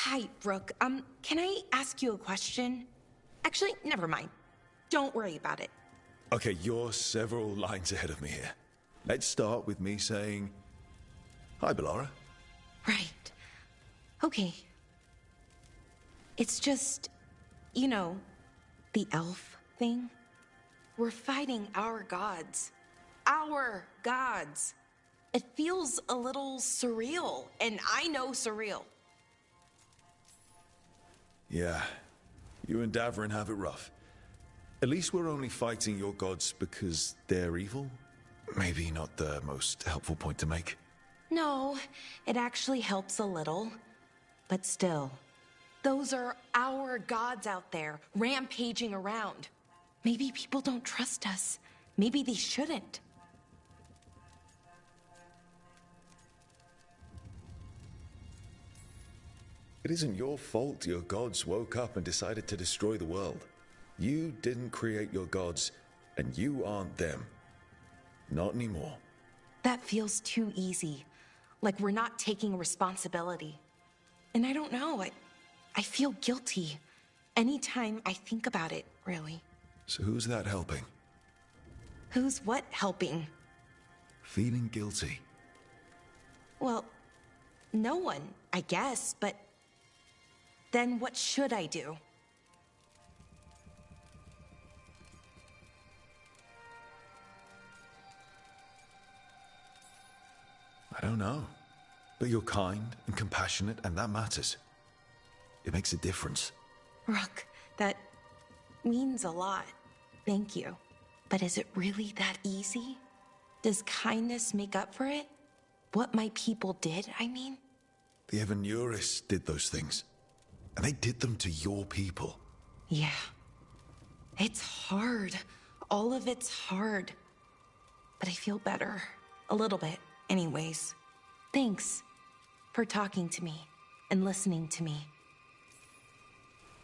Hi, Brooke. Can I ask you a question? Actually, never mind. Don't worry about it. Okay, you're several lines ahead of me here. Let's start with me saying, hi, Bellara. Right. Okay. It's just, you know, the elf thing. We're fighting our gods. Our gods. It feels a little surreal, and I know surreal. Yeah, you and Davrin have it rough. At least we're only fighting your gods because they're evil? Maybe not the most helpful point to make. No, it actually helps a little. But still, those are our gods out there, rampaging around. Maybe people don't trust us. Maybe they shouldn't. It isn't your fault your gods woke up and decided to destroy the world. You didn't create your gods, and you aren't them. Not anymore. That feels too easy. Like we're not taking responsibility. And I don't know, I feel guilty. Anytime I think about it, really. So who's that helping? Who's what helping? Feeling guilty. Well, no one, I guess, but then what should I do? I don't know. But you're kind and compassionate, and that matters. It makes a difference. Rook, that means a lot. Thank you. But is it really that easy? Does kindness make up for it? What my people did, I mean? The Evanurists did those things. And they did them to your people. Yeah. It's hard. All of it's hard. But I feel better. A little bit, anyways. Thanks for talking to me and listening to me.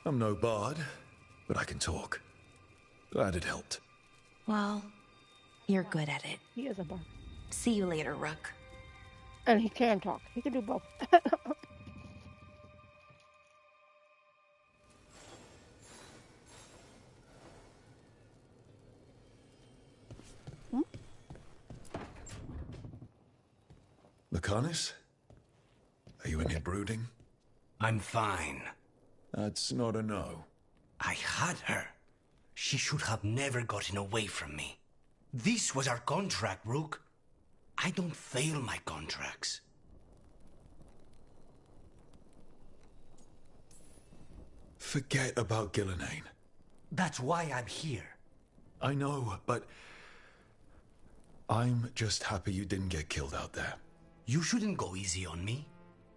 I'm no bard, but I can talk. Glad it helped. Well, you're good at it. He is a bard. See you later, Rook. And he can talk. He can do both. Lucanus? Are you in here brooding? I'm fine. That's not a no. I had her. She should have never gotten away from me. This was our contract, Rook. I don't fail my contracts. Forget about Gillenane. That's why I'm here. I know, but I'm just happy you didn't get killed out there. You shouldn't go easy on me.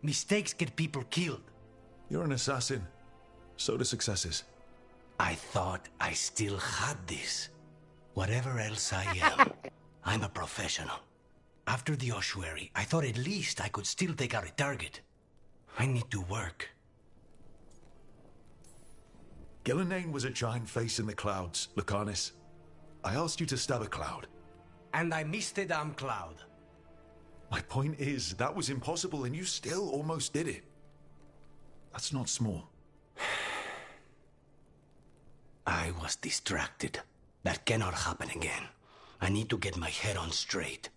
Mistakes get people killed. You're an assassin. So do successes. I thought I still had this. Whatever else I am, I'm a professional. After the ossuary, I thought at least I could still take out a target. I need to work. Gillenane was a giant face in the clouds, Lucanus. I asked you to stab a cloud. And I missed the damn cloud. My point is, that was impossible and you still almost did it. That's not small. I was distracted. That cannot happen again. I need to get my head on straight.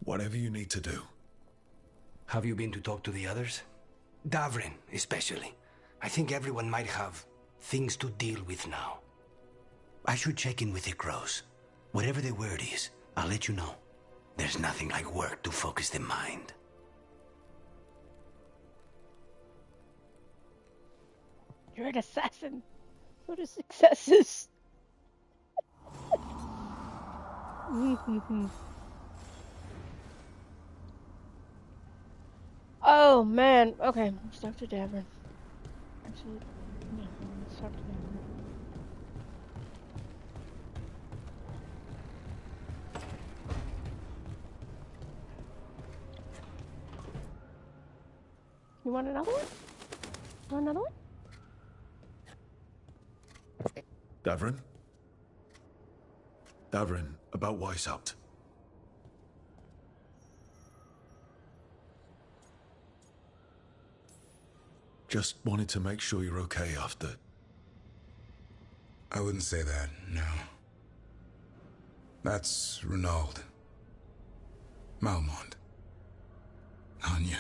Whatever you need to do. Have you been to talk to the others? Davrin, especially. I think everyone might have things to deal with now. I should check in with the crows. Whatever the word is, I'll let you know. There's nothing like work to focus the mind. You're an assassin. What are successes? Oh man. Okay, let's talk to Davin. Actually, yeah, let's talk to Davin. You want another one? Want another one? Davrin? Davrin, about Weishaupt. Just wanted to make sure you're okay after. I wouldn't say that, no. That's Renaud. Malmont. Anya.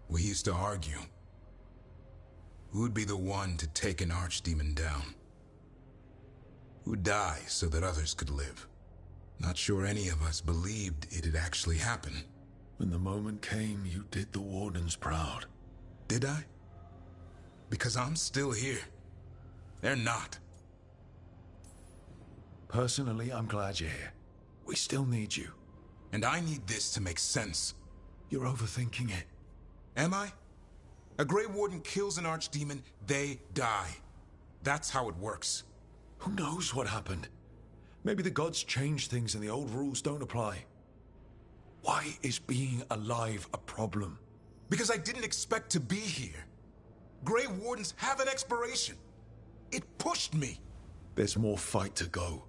We used to argue. Who'd be the one to take an archdemon down? Who'd die so that others could live? Not sure any of us believed it'd actually happen. When the moment came, you did the Wardens proud. Did I? Because I'm still here. They're not. Personally, I'm glad you're here. We still need you. And I need this to make sense. You're overthinking it. Am I? A Grey Warden kills an archdemon, they die. That's how it works. Who knows what happened? Maybe the gods changed things and the old rules don't apply. Why is being alive a problem? Because I didn't expect to be here. Grey Wardens have an expiration. It pushed me. There's more fight to go.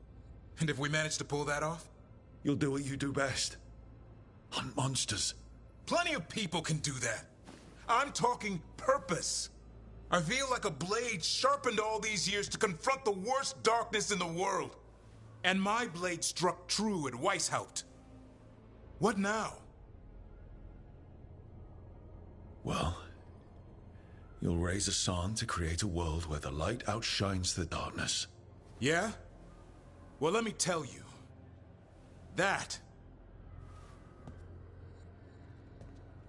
And if we manage to pull that off? You'll do what you do best. Hunt monsters. Plenty of people can do that. I'm talking purpose. I feel like a blade sharpened all these years to confront the worst darkness in the world. And my blade struck true at Weishaupt. What now? Well, you'll raise a San to create a world where the light outshines the darkness. Yeah? Well, let me tell you. That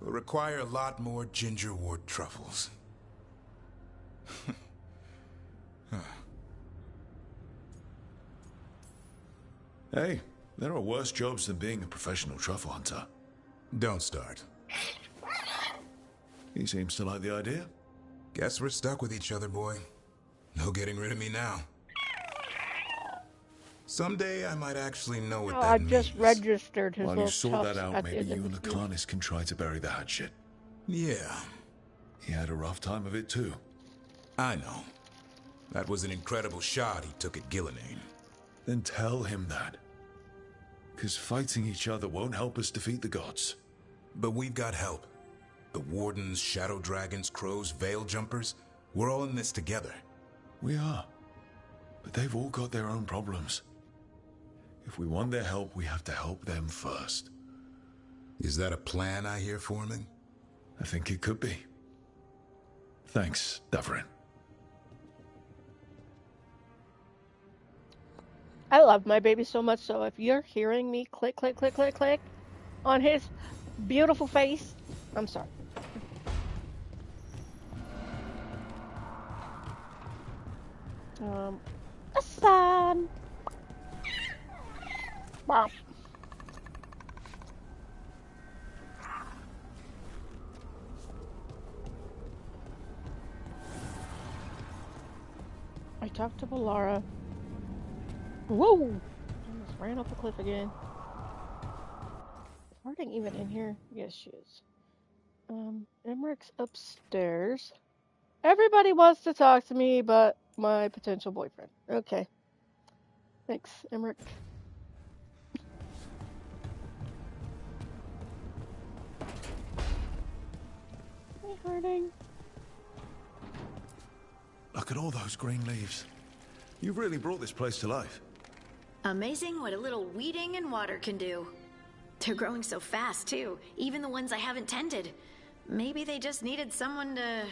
will require a lot more gingerwort truffles. Hey, there are worse jobs than being a professional truffle hunter. Don't start. He seems to like the idea. Guess we're stuck with each other, boy. No getting rid of me now. Someday I might actually know what that means. I just registered his While little you sort that tufts out, at the maybe end you of and the the year. Clarnis can try to bury the hatchet. Yeah, He had a rough time of it too. I know. That was an incredible shot he took at Gillenane. Then tell him that. Because fighting each other won't help us defeat the gods. But we've got help. The Wardens, Shadow Dragons, Crows, Veil Jumpers, we're all in this together. We are. But they've all got their own problems. If we want their help, we have to help them first. Is that a plan I hear forming? I think it could be. Thanks, Davrin. I love my baby so much, so if you're hearing me click, click, click, click, click on his beautiful face, I'm sorry. Hassan! Wow. I talked to Valara. Whoa! Almost ran off a cliff again. Is Harding even in here? Yes, she is. Emmerich's upstairs. Everybody wants to talk to me, but my potential boyfriend. Okay. Thanks, Emmerich. Hey, Harding. Look at all those green leaves. You've really brought this place to life. Amazing what a little weeding and water can do. They're growing so fast, too. Even the ones I haven't tended. Maybe they just needed someone to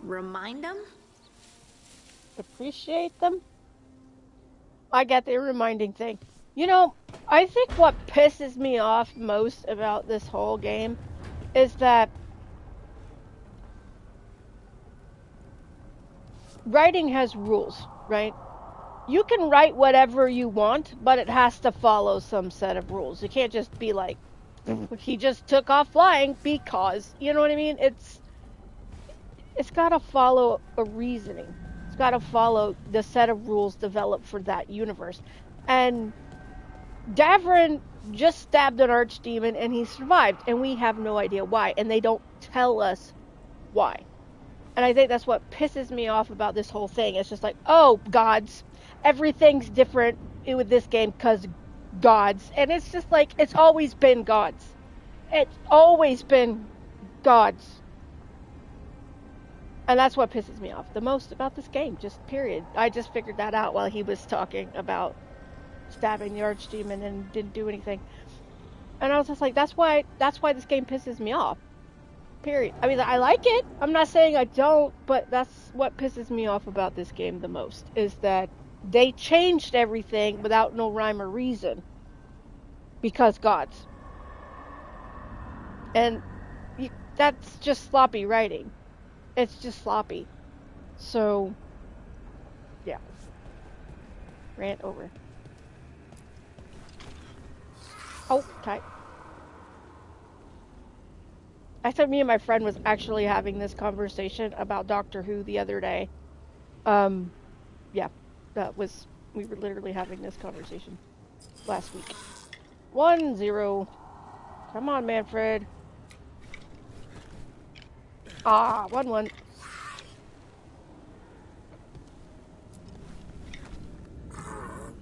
remind them? Appreciate them? I get the reminding thing. You know, I think what pisses me off most about this whole game is that writing has rules, right? You can write whatever you want, but it has to follow some set of rules. You can't just be like, he just took off flying because, you know what I mean? It's got to follow a reasoning. It's got to follow the set of rules developed for that universe. And Davrin just stabbed an archdemon and he survived, and we have no idea why, and they don't tell us why. And I think that's what pisses me off about this whole thing. It's just like, oh, gods. Everything's different with this game because gods. And it's just like, it's always been gods. It's always been gods. And that's what pisses me off the most about this game, just period. I just figured that out while he was talking about stabbing the archdemon and didn't do anything. And I was just like, that's why this game pisses me off. Period. I mean, I like it. I'm not saying I don't, but that's what pisses me off about this game the most, is that they changed everything without no rhyme or reason. Because gods. And that's just sloppy writing. It's just sloppy. So, yeah. Rant over. Oh, tight. I said me and my friend was actually having this conversation about Doctor Who the other day. Yeah, we were literally having this conversation last week. 1-0. Come on, Manfred. Ah, 1-1.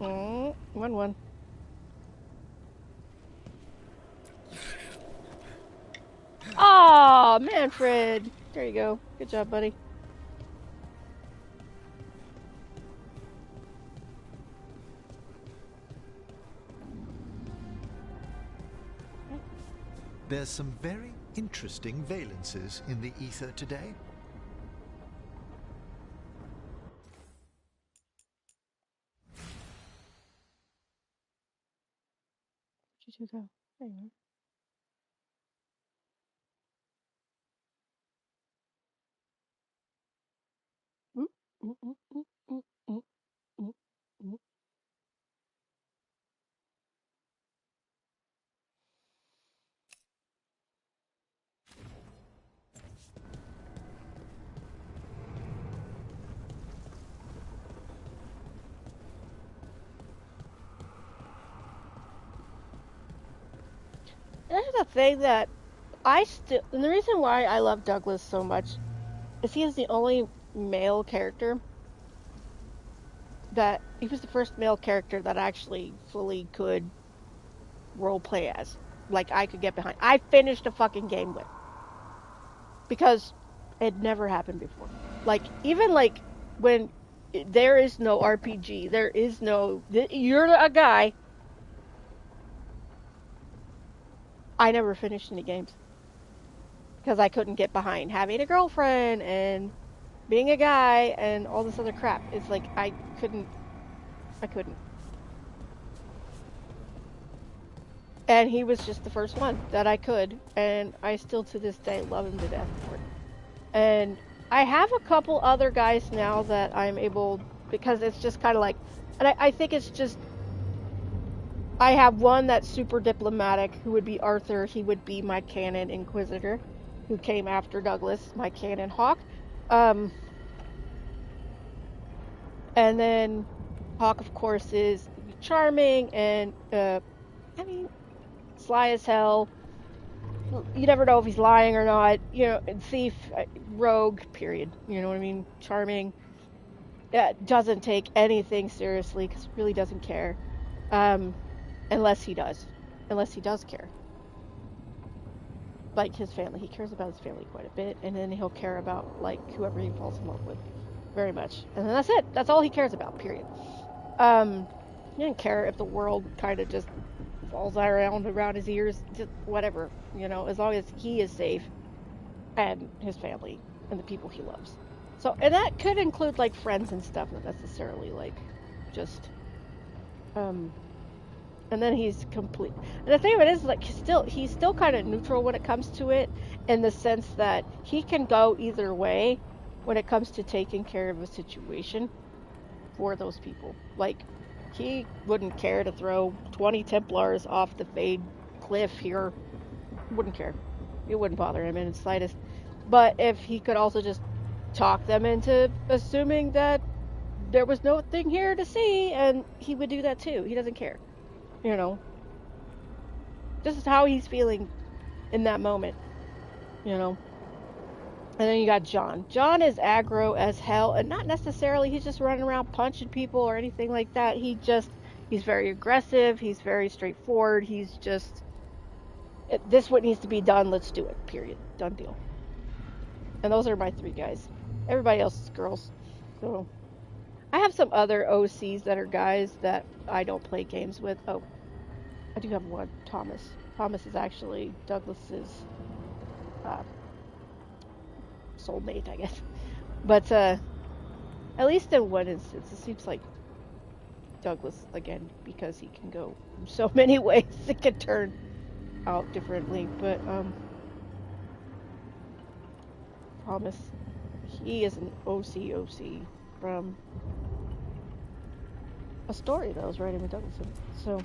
Mm, 1-1. Ah, Manfred. There you go. Good job, buddy. There's some very interesting valences in the ether today. Where'd you two go? There you are. Mm, mm, mm, mm, mm, mm, mm, mm. That's the thing that and the reason why I love Douglas so much is he is the only male character he was the first male character that I actually fully could role play as. Like, I could get behind. I finished a fucking game with. Because it never happened before. Like, even like when there is no RPG, there is no, you're a guy. I never finished any games. Because I couldn't get behind having a girlfriend and being a guy and all this other crap. It's like, I couldn't. And he was just the first one that I could. And I still to this day love him to death for it. And I have a couple other guys now that I'm able, because it's just kind of like, and I think it's just, I have one that's super diplomatic, who would be Arthur. He would be my canon Inquisitor, who came after Douglas, my canon Hawk. And then Hawk, of course, is charming and, I mean, sly as hell. You never know if he's lying or not. You know, thief, rogue, period. You know what I mean? Charming. Doesn't take anything seriously because he really doesn't care. Unless he does care. Like his family. He cares about his family quite a bit. And then he'll care about, like, whoever he falls in love with. Very much. And then that's it. That's all he cares about, period. He doesn't care if the world kind of just falls around his ears. Just whatever. You know, as long as he is safe. And his family. And the people he loves. So, and that could include, like, friends and stuff. Not necessarily, like, just... And then he's complete. And the thing of it is, like, he's still kind of neutral when it comes to it, in the sense that he can go either way when it comes to taking care of a situation for those people. Like, he wouldn't care to throw 20 Templars off the Fade cliff here. Wouldn't care. It wouldn't bother him in the slightest. But if he could also just talk them into assuming that there was no thing here to see, and he would do that too. He doesn't care. You know, this is how he's feeling in that moment, you know. And then you got John. John is aggro as hell, and not necessarily he's just running around punching people or anything like that. He's very aggressive. He's very straightforward. He's just, this what needs to be done. Let's do it. Period. Done deal. And those are my three guys. Everybody else is girls. So I have some other OCs that are guys that I don't play games with. Oh, I do have one, Thomas. Thomas is actually Douglas's uh, soulmate, I guess. But at least in one instance, it seems like Douglas, again, because he can go so many ways, it can turn out differently. But Thomas, he is an OC from a story that I was writing with Douglas. So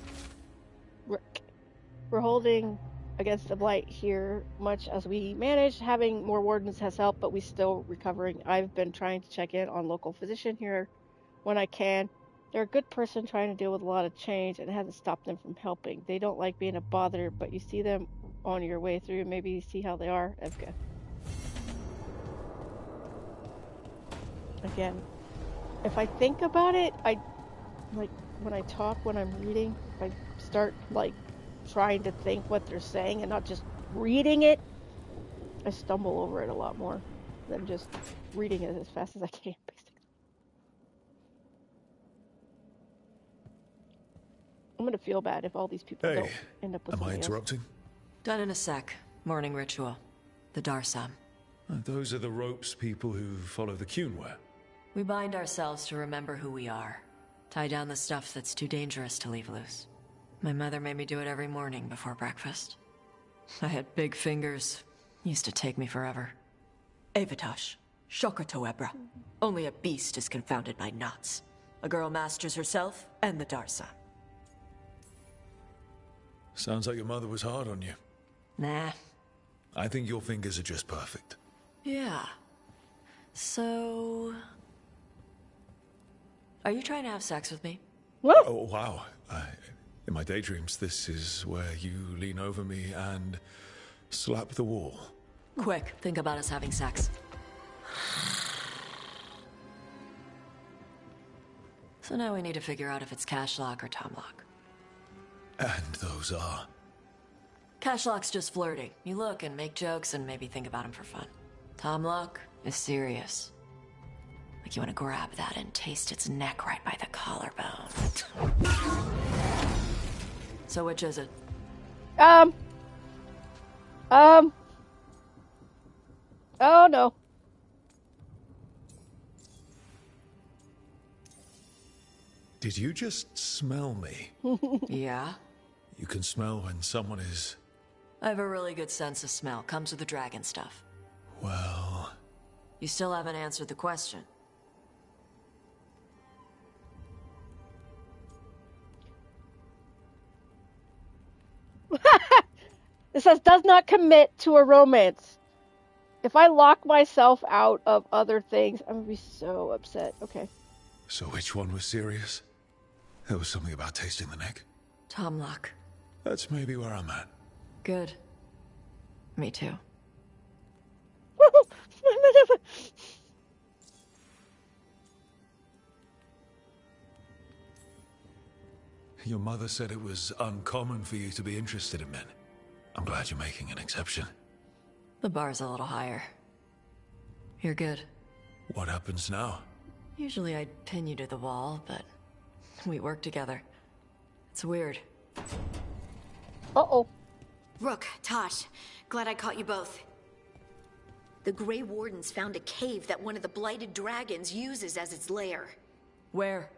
we're holding against the blight here much as we managed. Having more wardens has helped, but we still recovering. I've been trying to check in on local physician here when I can. They're a good person trying to deal with a lot of change, and it hasn't stopped them from helping. They don't like being a bother, but you see them on your way through. Maybe you see how they are. Evka. Again, if I think about it, I like when I talk, when I'm reading, if I start like trying to think what they're saying and not just reading it, I stumble over it a lot more than just reading it as fast as I can, basically. I'm gonna feel bad if all these people don't end up with am I something interrupting? else. Done in a sec. Morning ritual. The Darsam. Those are the ropes people who follow the Qun wear. We bind ourselves to remember who we are. Tie down the stuff that's too dangerous to leave loose. My mother made me do it every morning before breakfast. I had big fingers. Used to take me forever. Avatosh. Shokotoebra. Only a beast is confounded by knots. A girl masters herself and the Darsam. Sounds like your mother was hard on you. Nah. I think your fingers are just perfect. Yeah. So... Are you trying to have sex with me? What? Oh, wow. In my daydreams, this is where you lean over me and slap the wall. Quick, think about us having sex. So now we need to figure out if it's Cashlock or Tomlock. And those are... Cashlock's just flirting. You look and make jokes and maybe think about him for fun. Tomlock is serious. Like you want to grab that and taste its neck right by the collarbone. So which is it? Oh no. Did you just smell me? Yeah? You can smell when someone is... I have a really good sense of smell. Comes with the dragon stuff. Well... You still haven't answered the question. It says does not commit to a romance. If I lock myself out of other things, I'm gonna be so upset. Okay. So which one was serious? There was something about tasting the neck. Tomlock. That's maybe where I'm at. Good. Me too. Your mother said it was uncommon for you to be interested in men. I'm glad you're making an exception. The bar's a little higher. You're good. What happens now? Usually I'd pin you to the wall, but we work together. It's weird. Uh-oh. Rook, Tosh, glad I caught you both. The Grey Wardens found a cave that one of the blighted dragons uses as its lair. Where?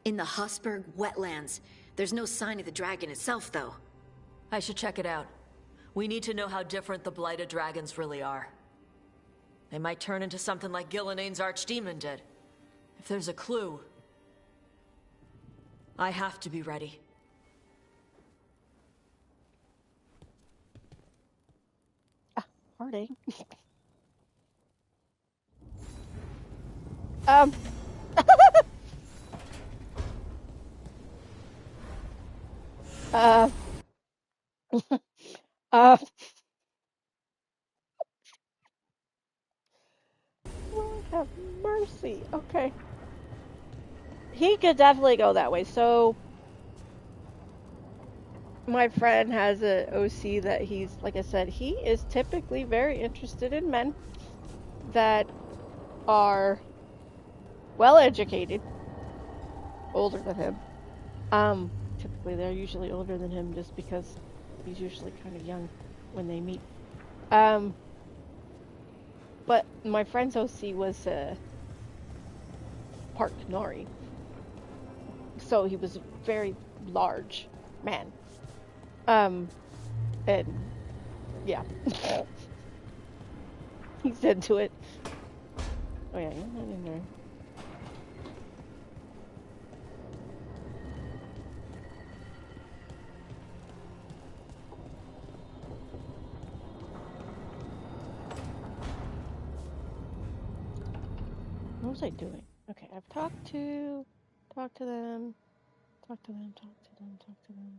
In the Husberg wetlands. There's no sign of the dragon itself, though. I should check it out. We need to know how different the blighted dragons really are. They might turn into something like Gillenane's archdemon did. If there's a clue, I have to be ready. Harding. Lord have mercy. Okay. He could definitely go that way. So, my friend has a OC that he's, like I said, he is typically very interested in men that are well educated, older than him. Typically they're usually older than him just because he's usually kind of young when they meet. But my friend's OC was part Nori, so he was a very large man. And yeah, he's into it. Oh yeah, you're not in there. What was I doing? Okay, I've talked to them,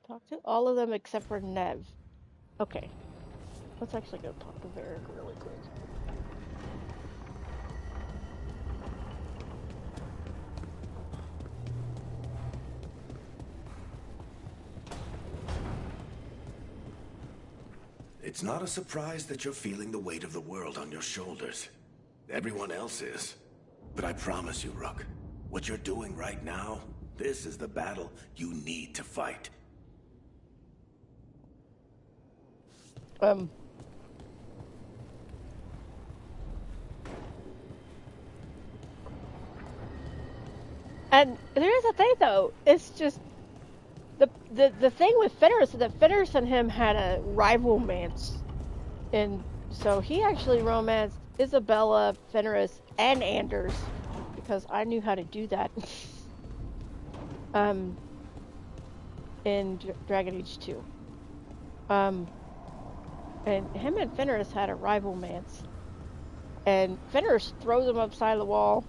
talked to all of them except for Nev. Okay, let's actually go talk to Varric really quick. It's not a surprise that you're feeling the weight of the world on your shoulders. Everyone else is. But I promise you, Rook, what you're doing right now, this is the battle you need to fight. And there's a thing though, it's just the thing with Fenris is that Fenris and him had a rivalmance, and so he actually romanced Isabella, Fenris, and Anders because I knew how to do that. In Dragon Age 2. And him and Fenris had a rivalmance, and Fenris throws him upside the wall.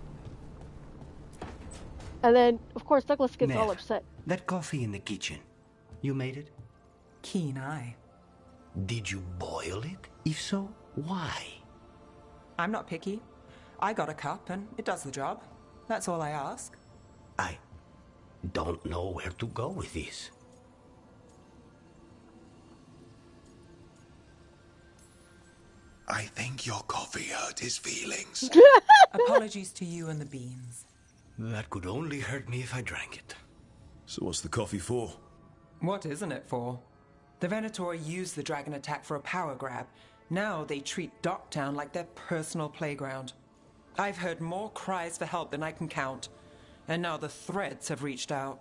And then, of course, Douglas gets all upset. That coffee in the kitchen, you made it? Keen eye. Did you boil it? If so, why? I'm not picky. I got a cup and it does the job. That's all I ask. I don't know where to go with this. I think your coffee hurt his feelings. Apologies to you and the beans. That could only hurt me if I drank it. So what's the coffee for? What isn't it for? The Venator used the dragon attack for a power grab. Now they treat Docktown like their personal playground. I've heard more cries for help than I can count. And now the Threads have reached out.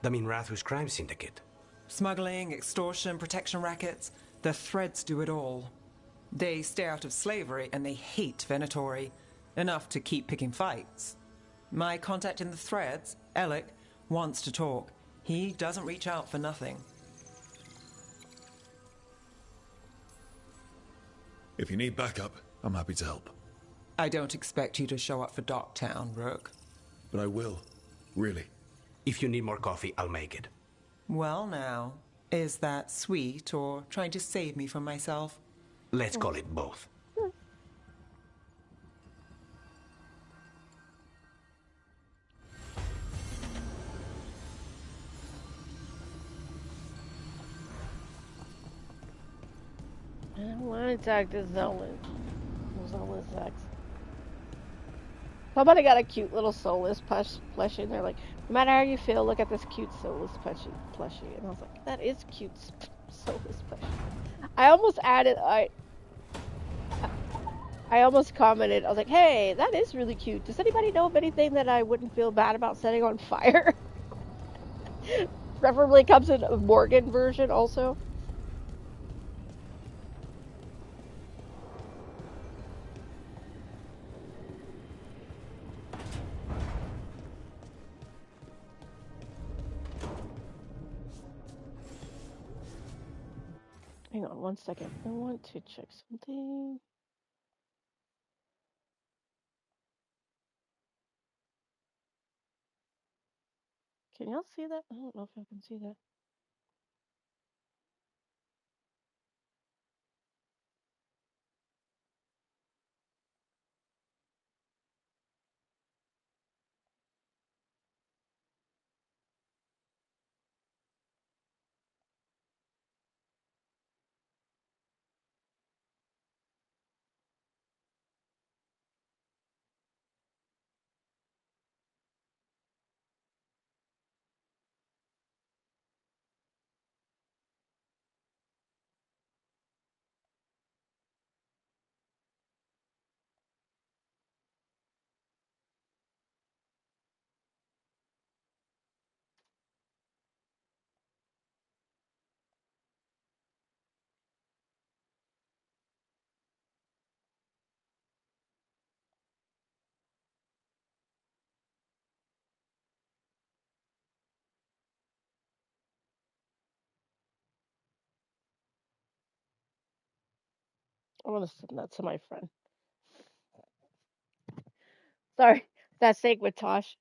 The Minrathu's crime syndicate. Smuggling, extortion, protection rackets. The Threads do it all. They stay out of slavery and they hate Venatori. Enough to keep picking fights. My contact in the Threads, Alec, wants to talk. He doesn't reach out for nothing. If you need backup, I'm happy to help. I don't expect you to show up for Docktown, Rook. But I will. Really. If you need more coffee, I'll make it. Well now, is that sweet or trying to save me from myself? Let's call it both. I don't want to talk to Zolan. Zolan sucks. Somebody got a cute little soulless plushie, and they're like, no matter how you feel, look at this cute soulless plushie. And I was like, that is cute soulless plushie. I almost added, I almost commented, I was like, hey, that is really cute. Does anybody know of anything that I wouldn't feel bad about setting on fire? Preferably comes in a Morgan version also. Hang on one second. I want to check something. Can y'all see that? I don't know if I can see that. I want to send that to my friend. Sorry, that sake with Tosh.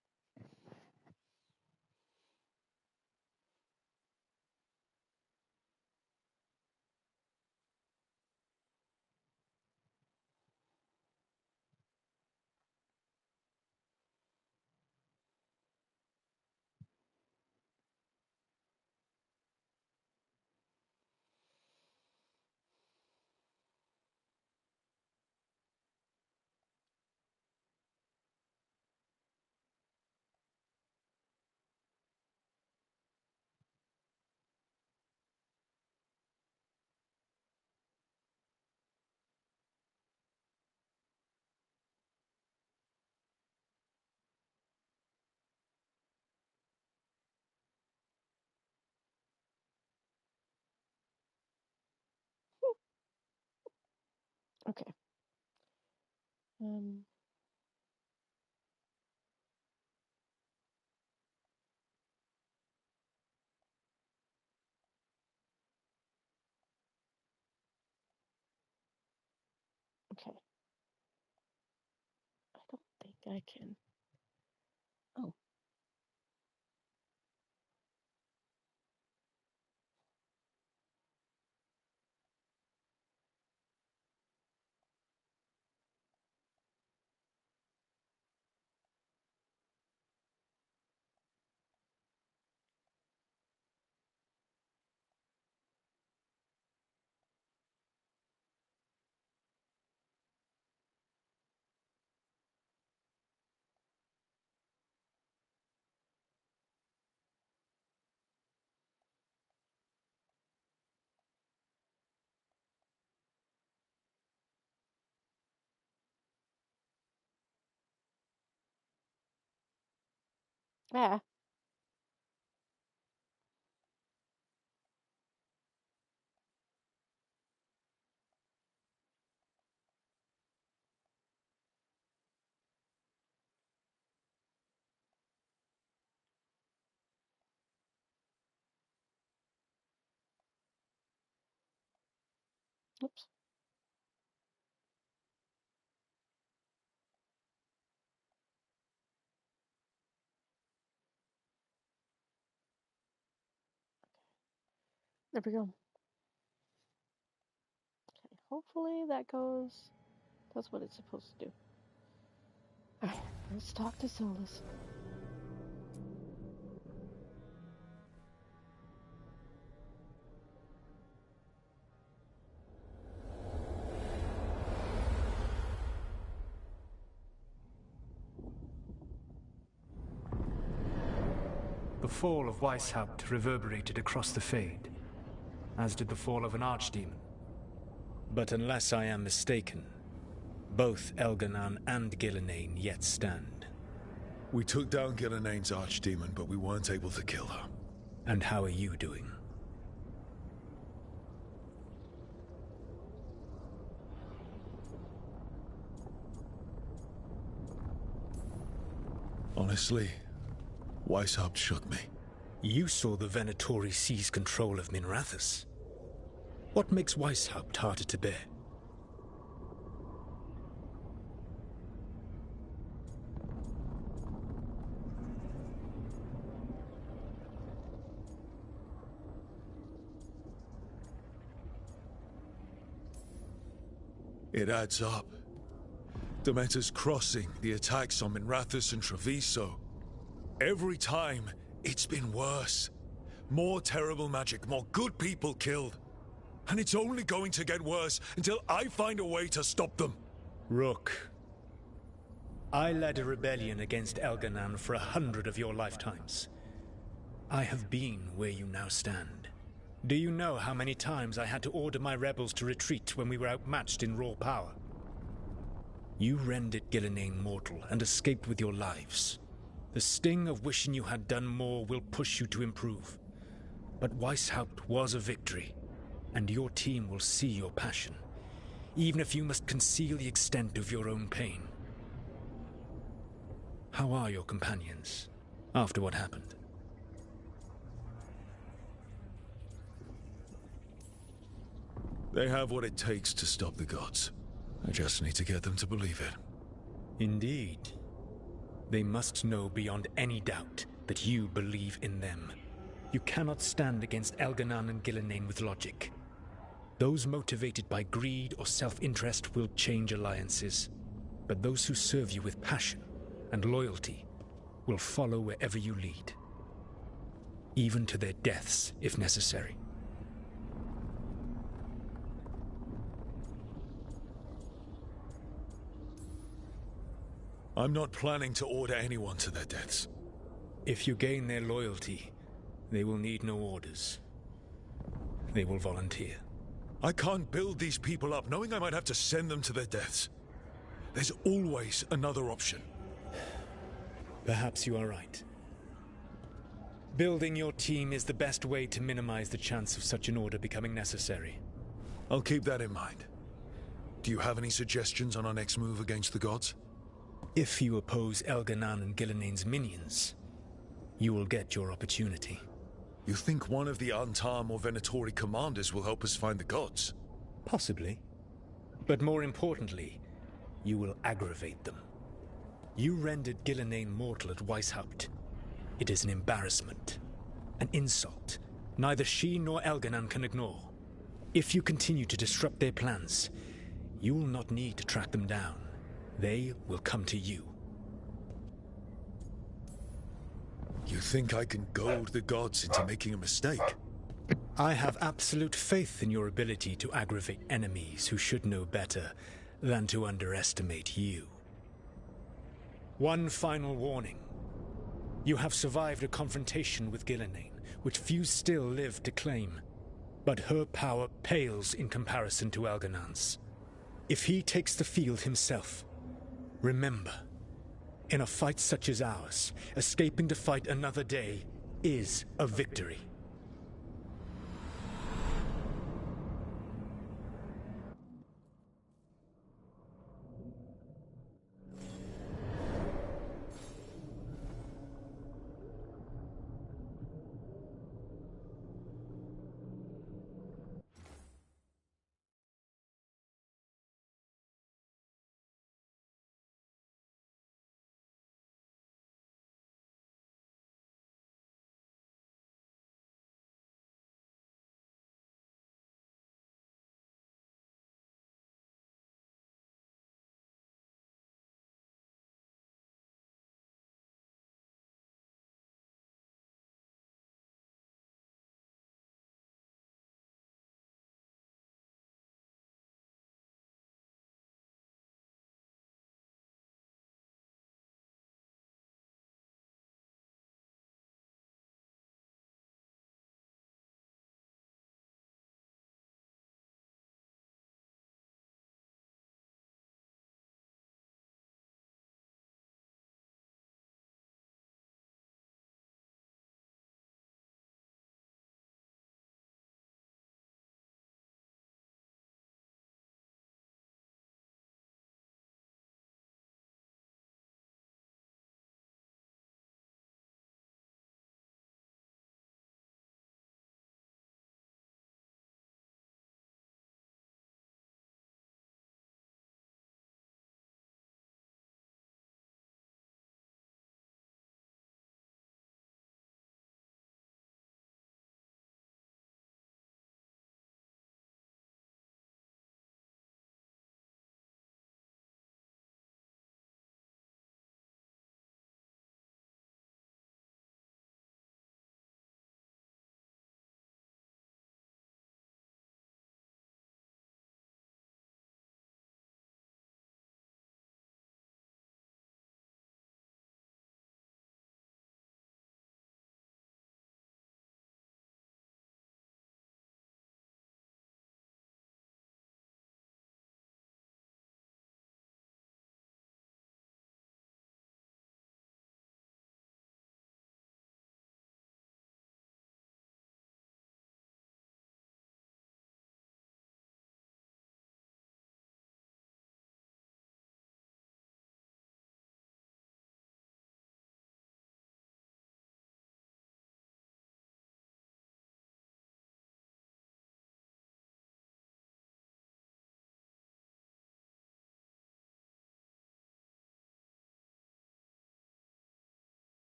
Okay. Um. Okay. I don't think I can. Oh. Yeah. Oops. There we go. Okay. Hopefully that goes. That's what it's supposed to do. Alright. Let's talk to Solus. The fall of Weishaupt reverberated across the Fade, as did the fall of an archdemon. But unless I am mistaken, both Elganan and Gillenane yet stand. We took down Gillenane's archdemon, but we weren't able to kill her. And how are you doing? Honestly, Weishaupt shook me. You saw the Venatori seize control of Minrathous. What makes Weishaupt harder to bear? It adds up. Demeter's crossing, the attacks on Minrathous and Treviso. Every time, it's been worse. More terrible magic, more good people killed. And it's only going to get worse until I find a way to stop them. Rook, I led a rebellion against Elganan for 100 of your lifetimes. I have been where you now stand. Do you know how many times I had to order my rebels to retreat when we were outmatched in raw power? You rendered Gillenane mortal and escaped with your lives. The sting of wishing you had done more will push you to improve. But Weishaupt was a victory, and your team will see your passion, even if you must conceal the extent of your own pain. How are your companions, after what happened? They have what it takes to stop the gods. I just need to get them to believe it. Indeed. They must know beyond any doubt that you believe in them. You cannot stand against Elganan and Gillenane with logic. Those motivated by greed or self-interest will change alliances, but those who serve you with passion and loyalty will follow wherever you lead, even to their deaths if necessary. I'm not planning to order anyone to their deaths. If you gain their loyalty, they will need no orders. They will volunteer. I can't build these people up knowing I might have to send them to their deaths. There's always another option. Perhaps you are right. Building your team is the best way to minimize the chance of such an order becoming necessary. I'll keep that in mind. Do you have any suggestions on our next move against the gods? If you oppose Elganan and Gillenane's minions, you will get your opportunity. You think one of the Antam or Venatori commanders will help us find the gods? Possibly. But more importantly, you will aggravate them. You rendered Gillenane mortal at Weishaupt. It is an embarrassment, an insult neither she nor Elganan can ignore. If you continue to disrupt their plans, you will not need to track them down. They will come to you. You think I can goad the gods into making a mistake? I have absolute faith in your ability to aggravate enemies who should know better than to underestimate you. One final warning. You have survived a confrontation with Gillenane, which few still live to claim. But her power pales in comparison to Elganan's. If he takes the field himself, remember, in a fight such as ours, escaping to fight another day is a victory.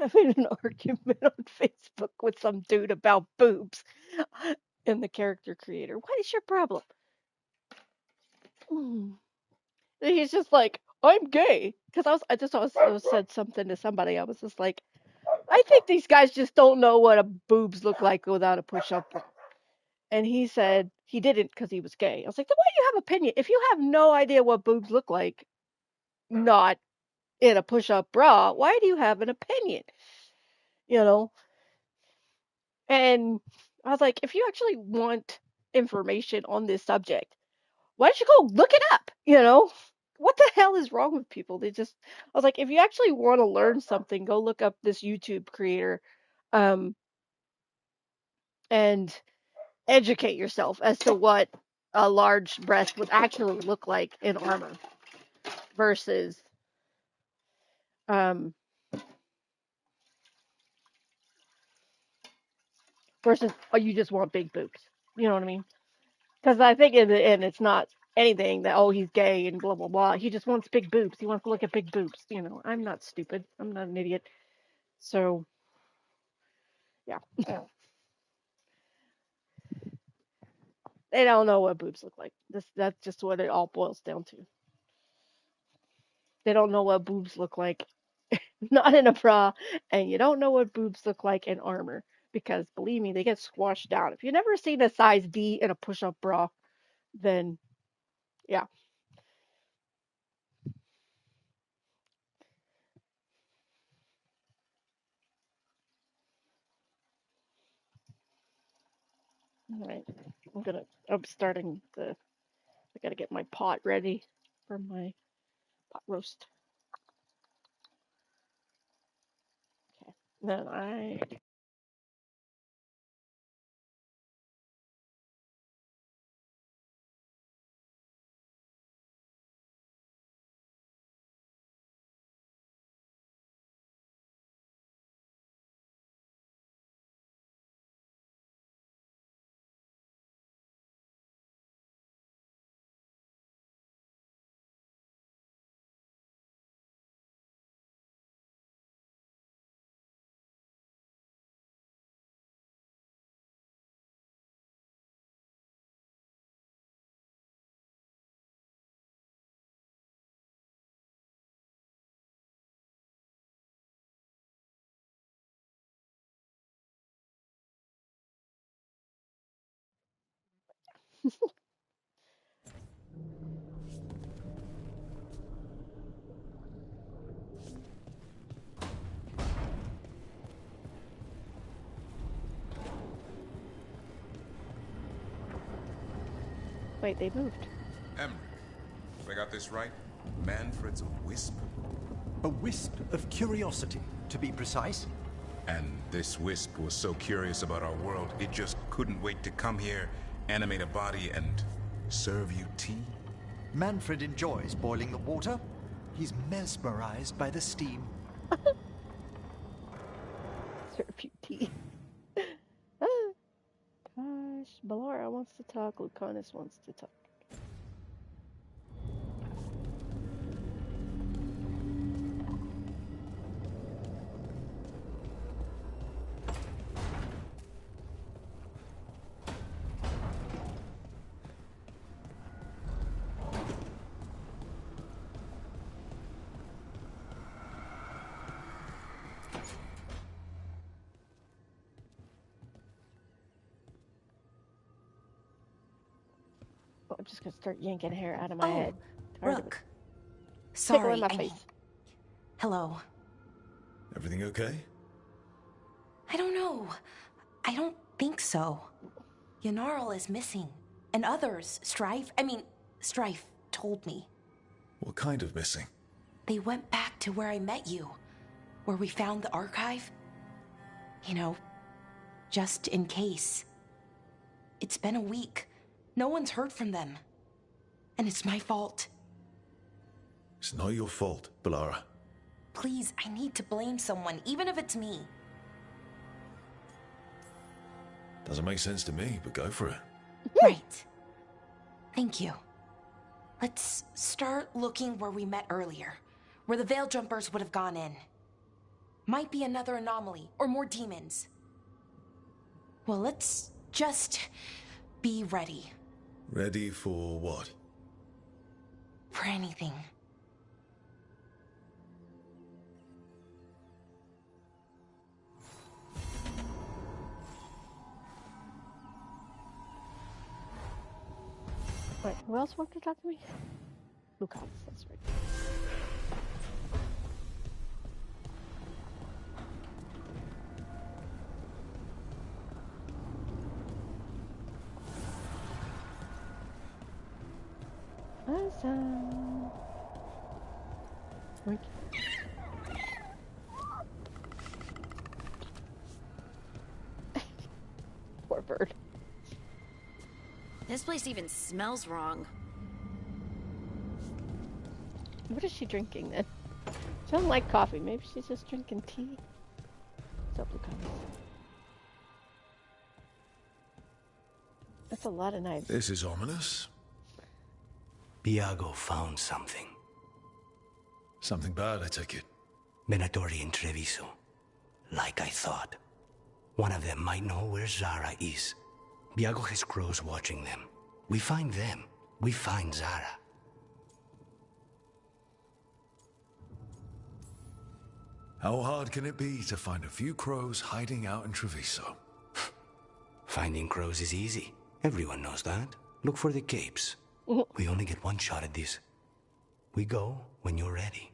I made an argument on Facebook with some dude about boobs and the character creator. What is your problem? Hmm. And he's just like, I'm gay. Because I was said something to somebody. I was just like, I think these guys just don't know what a boobs look like without a push-up bra. And he said he didn't because he was gay. I was like, then why do you have opinion? If you have no idea what boobs look like, not in a push-up bra, why do you have an opinion? You know? And I was like, if you actually want information on this subject, why don't you go look it up? You know? What the hell is wrong with people? I was like, if you actually want to learn something, go look up this YouTube creator, um, and educate yourself as to what a large breast would actually look like in armor versus, um, oh, you just want big boobs. You know what I mean? Because I think in the end, it's not anything that, oh, he's gay and blah, blah, blah. He just wants big boobs. He wants to look at big boobs. You know, I'm not stupid. I'm not an idiot. So, yeah. They don't know what boobs look like. That's just what it all boils down to. They don't know what boobs look like, not in a bra, and you don't know what boobs look like in armor. Because believe me, they get squashed down. If you've never seen a size D in a push-up bra, then yeah. All right. I'm starting I gotta get my pot ready for my pot roast. Okay. Then wait, they moved. Emery, if I got this right, Manfred's a wisp? A wisp of curiosity, to be precise. And this wisp was so curious about our world, it just couldn't wait to come here, animate a body, and serve you tea? Manfred enjoys boiling the water. He's mesmerized by the steam. Serve you tea. Gosh, Balara wants to talk. Lucanus wants to talk. I'm just gonna start yanking hair out of my head. Rook. Sorry. My Sorry. face. Hello. Everything okay? I don't know. I don't think so. Yanarl is missing. And others, Strife told me. What kind of missing? They went back to where I met you. Where we found the archive. You know, just in case. It's been a week. No one's heard from them. And it's my fault. It's not your fault, Balara. Please, I need to blame someone, even if it's me. Doesn't make sense to me, but go for it. Right. Thank you. Let's start looking where we met earlier. Where the Veil Jumpers would have gone in. Might be another anomaly, or more demons. Well, let's just be ready. Ready for what? For anything. Wait, who else wanted to talk to me? Lucas, that's right. Awesome. Oink. Poor bird. This place even smells wrong. What is she drinking then? She doesn't like coffee. Maybe she's just drinking tea. What's up, Lucas? That's a lot of knives. This is ominous. Biago found something. Something bad, I take it. Venatori and Treviso. Like I thought. One of them might know where Zara is. Biago has crows watching them. We find them. We find Zara. How hard can it be to find a few crows hiding out in Treviso? Finding crows is easy. Everyone knows that. Look for the capes. We only get one shot at this. We go when you're ready.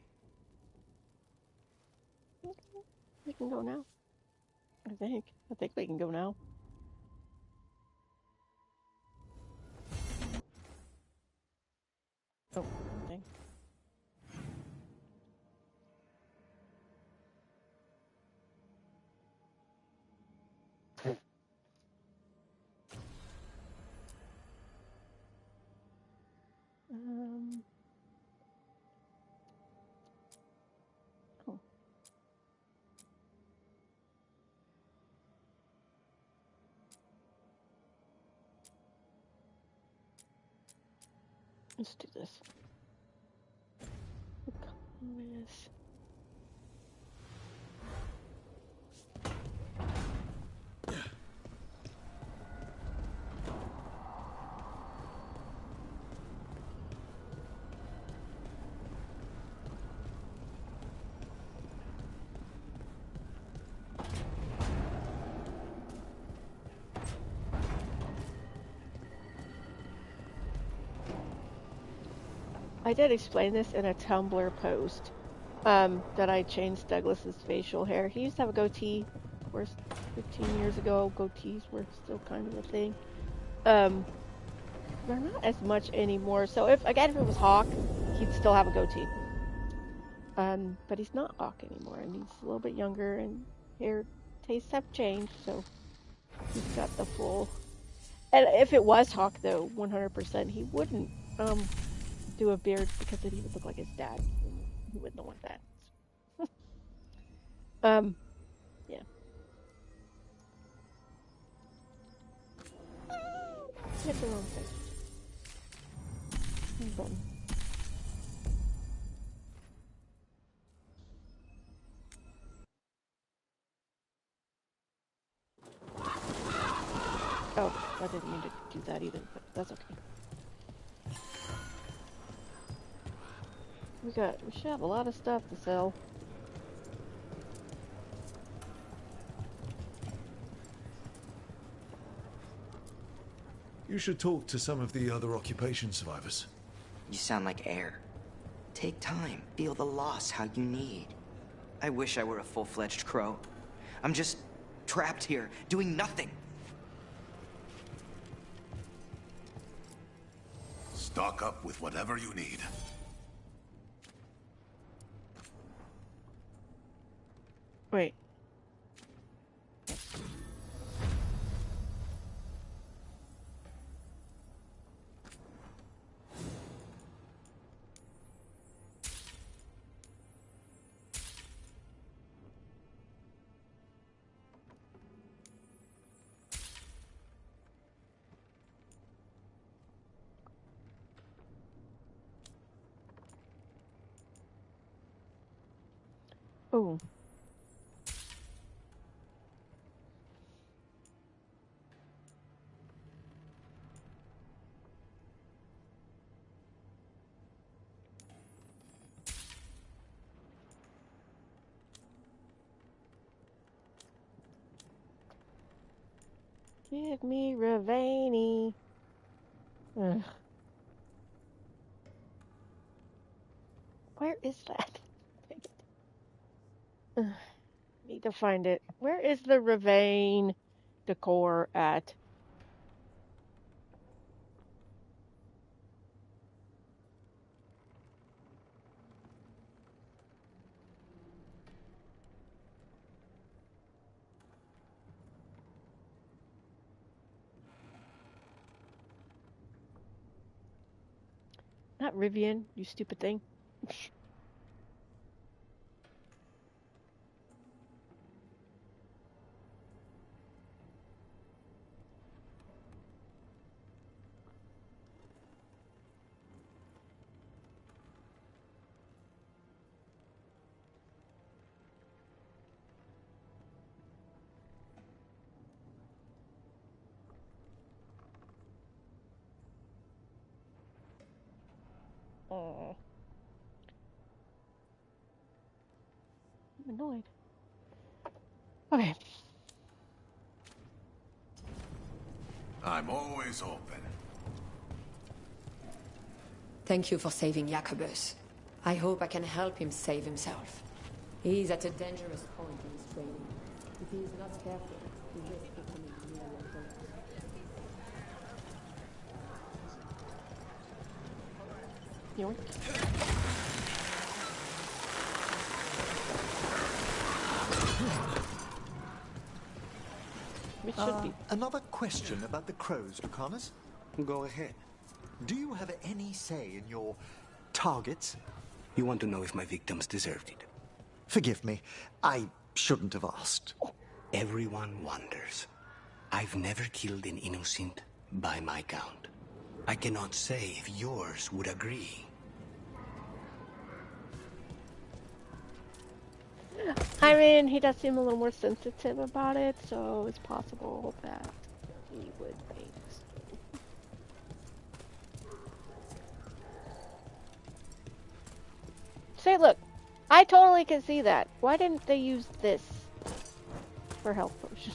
We can go now. I think we can go now. Oh, okay. Oh. Let's do this. Economist. I did explain this in a Tumblr post that I changed Douglas's facial hair. He used to have a goatee. Of course, 15 years ago, goatees were still kind of a thing. They're not as much anymore. So if it was Hawk, he'd still have a goatee. But he's not Hawk anymore, and he's a little bit younger, and hair tastes have changed, so he's got the full. And if it was Hawk, though, 100%, he wouldn't do a beard because then he would look like his dad. He wouldn't want that. Yeah. Hit the wrong thing. Button. Oh, I didn't mean to do that either, but that's okay. We should have a lot of stuff to sell. You should talk to some of the other occupation survivors. You sound like air. Take time, feel the loss how you need. I wish I were a full-fledged crow. I'm just trapped here, doing nothing. Stock up with whatever you need. Wait. Oh. Give me Ravani. Ugh. Where is that? Ugh. Need to find it. Where is the Ravane decor at? Not Rivian, you stupid thing. Oh. I'm annoyed. Okay. I'm always open. Thank you for saving Jacobus. I hope I can help him save himself. He is at a dangerous point in his training. If he is not careful, he risks becoming nearly unconscious. It should be. Another question about the crows, Lucanus. Go ahead. Do you have any say in your targets? You want to know if my victims deserved it? Forgive me, I shouldn't have asked. Everyone wonders. I've never killed an innocent by my count. I cannot say if yours would agree. I mean, he does seem a little more sensitive about it, so it's possible that he would think so. Say, look, I totally can see that. Why didn't they use this for health potion?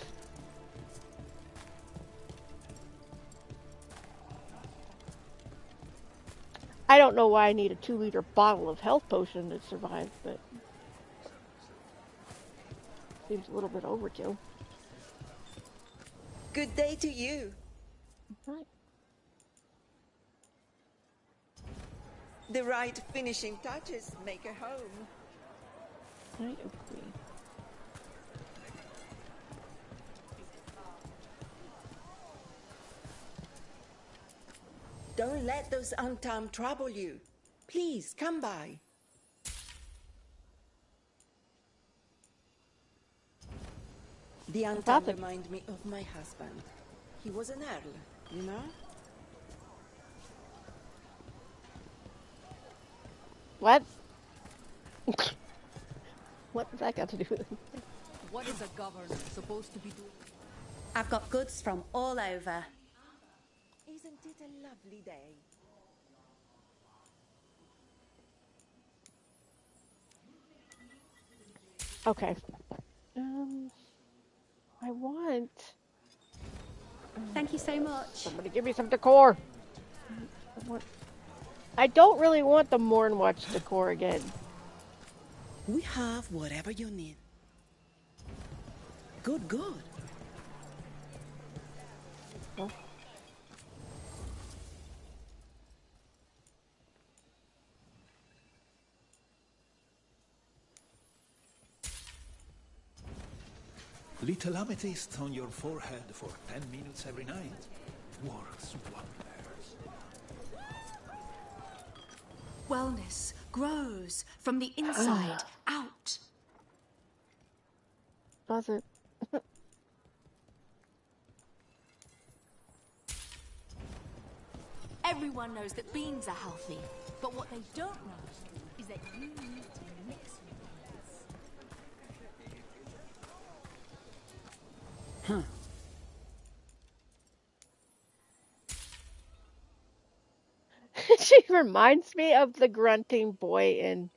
I don't know why I need a 2-liter bottle of health potion to survive, but seems a little bit overkill. Good day to you. Right. The right finishing touches make a home. I agree. Don't let those untimed trouble you. Please, come by. The untimed remind me of my husband. He was an earl, you know? What? What does that got to do with it? What is a governor supposed to be doing? I've got goods from all over. Isn't it a lovely day? Okay. I want... Thank you so much. Somebody give me some decor. I don't really want the Mornwatch decor again. We have whatever you need. Good, good. Oh. Little amethyst on your forehead for 10 minutes every night works wonders. Wellness grows from the inside out. Does it? Everyone knows that beans are healthy, but what they don't know is that you need to mix with She reminds me of the grunting boy in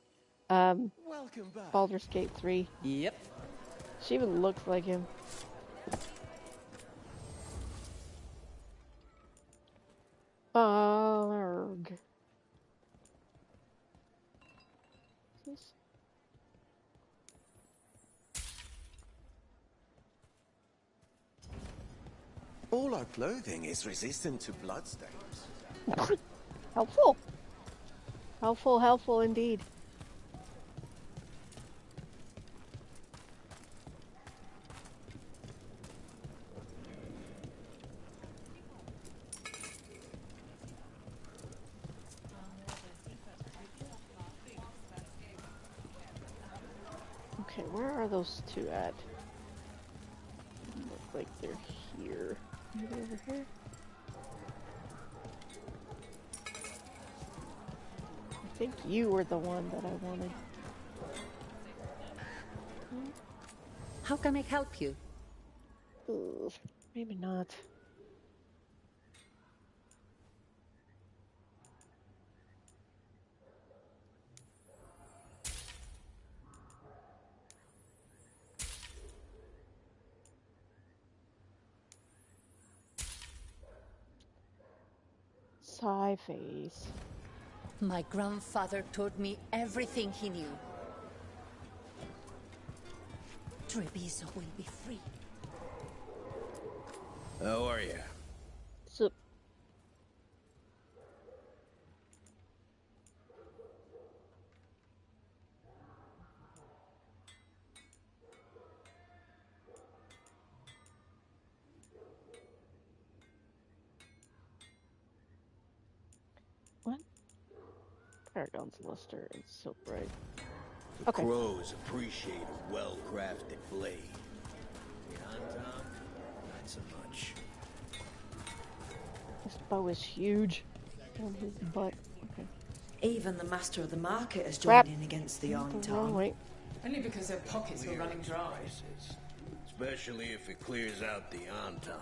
Baldur's Gate 3. Yep. She even looks like him. Arg. This? All our clothing is resistant to bloodstains. Helpful. Helpful, helpful indeed. Okay, where are those two at? Look like they're here. Maybe over here? I think you were the one that I wanted. How can I help you? Ugh, maybe not. Sigh face. My grandfather taught me everything he knew. Treviso will be free. How are you? So, what? Paragon's luster is so bright. The Okay. crows appreciate a well-crafted blade. The Anton, not so much. This bow is huge. On his butt. Okay. Even the master of the market has Crap. joined in against the Wrong Anton. way. Only because their pockets were running dry. Prices, especially if it clears out the Anton.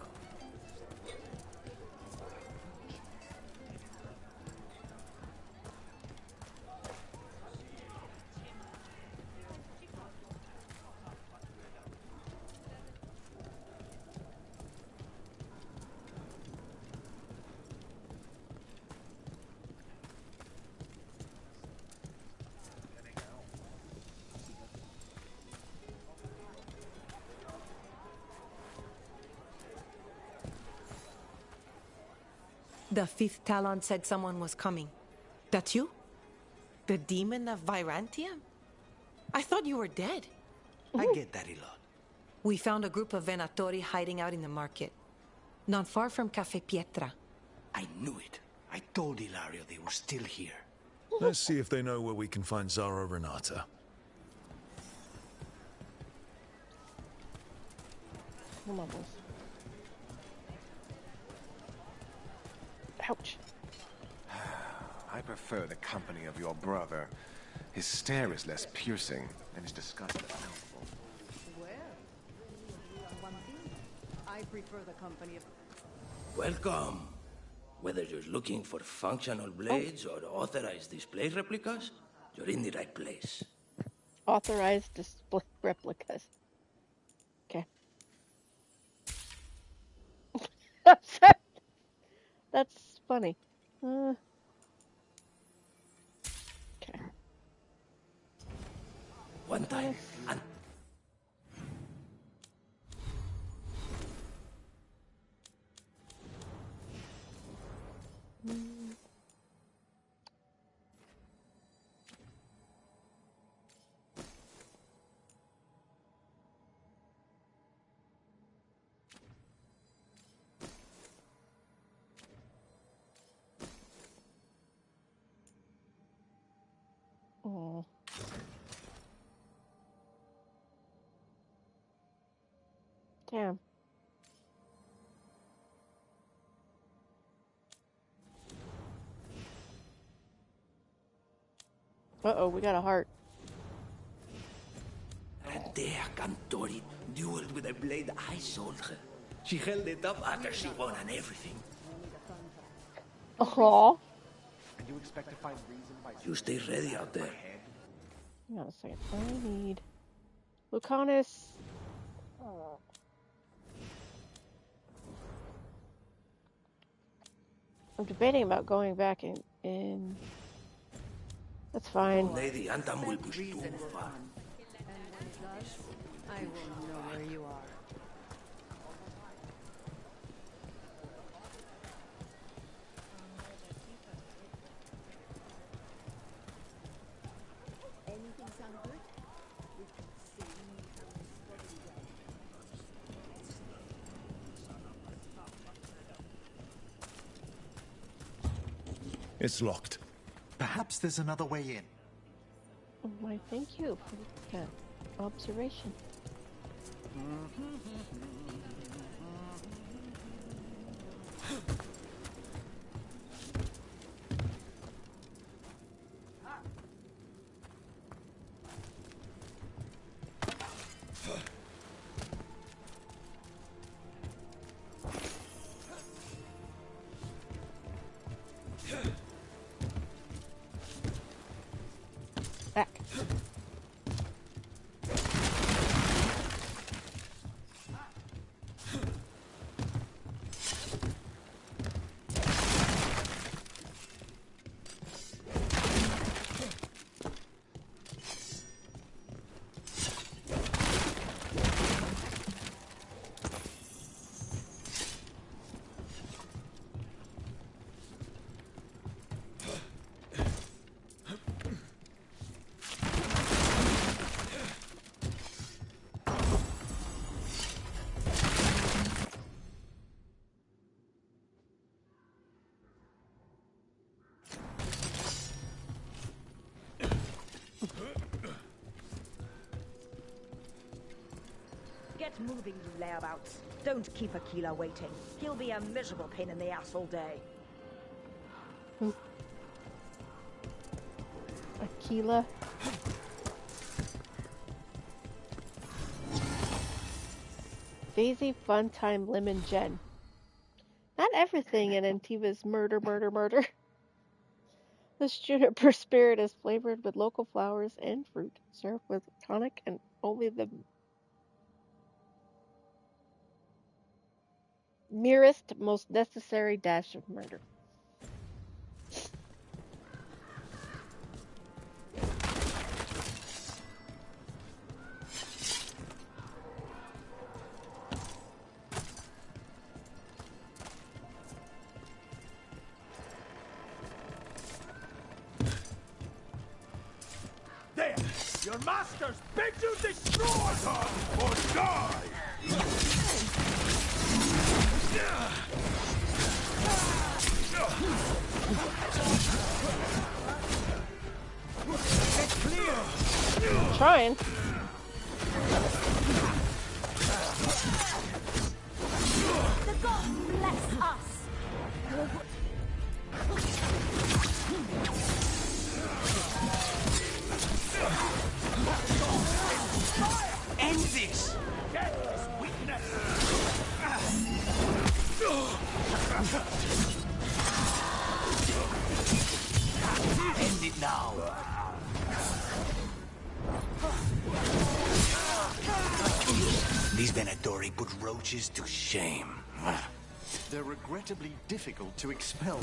The fifth Talon said someone was coming. That's you? The demon of Virantium? I thought you were dead. I get that a lot. We found a group of Venatori hiding out in the market. Not far from Cafe Pietra. I knew it. I told Ilario they were still here. Let's see if they know where we can find Zara Renata. Come on, boys. Ouch. I prefer the company of your brother. His stare is less piercing, and his disgust less palpable. Well, one thing. I prefer the company of... Welcome. Whether you're looking for functional blades or authorized display replicas, you're in the right place. Authorized display replicas. Okay. That's funny. Okay. One time, and Oh. Damn. Uh-oh, we got a heart. Dea Cantori dueled with a blade I sold her. She held it up after she won and everything. Oh. And you expect to find reason by... You stay ready out there. Hang on a second. I need... Lucanus. I'm debating about going back in. That's fine. Lady Antam will push too far. And when it does, I will know where you are. Anything sound good? We can see It's locked. Perhaps there's another way in. Oh, why, thank you for that observation. Back. Get moving, you layabouts. Don't keep Aquila waiting. He'll be a miserable pain in the ass all day. Aquila. Daisy, Fun Time, Lemon, Jen. Not everything in Antiva's murder. This juniper spirit is flavored with local flowers and fruit, served with tonic and only the merest, most necessary dash of murder. There! Your masters bid you destroy or die! Get clear! I'm trying. The gods bless us! End this! Get this weakness! End it now! These Venatori put roaches to shame. They're regrettably difficult to expel.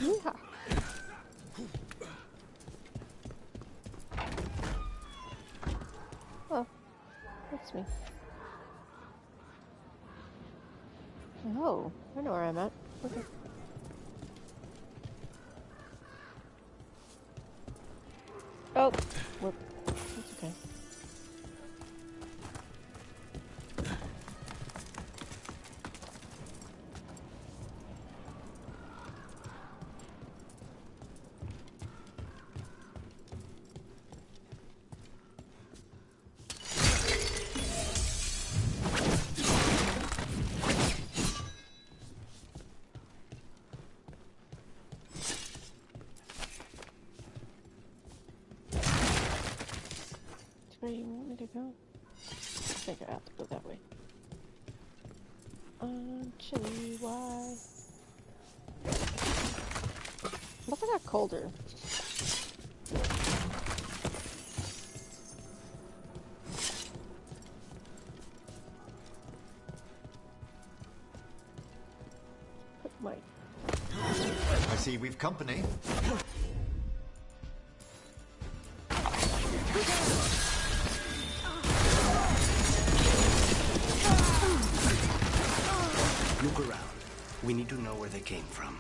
Yeah. Oh, that's me. Oh, I know where I'm at. Okay. Oh, whoop. That's okay. No. I think I have to go that way. Chili, why? Unless I got colder. Put my... I see we've company. Look around. We need to know where they came from.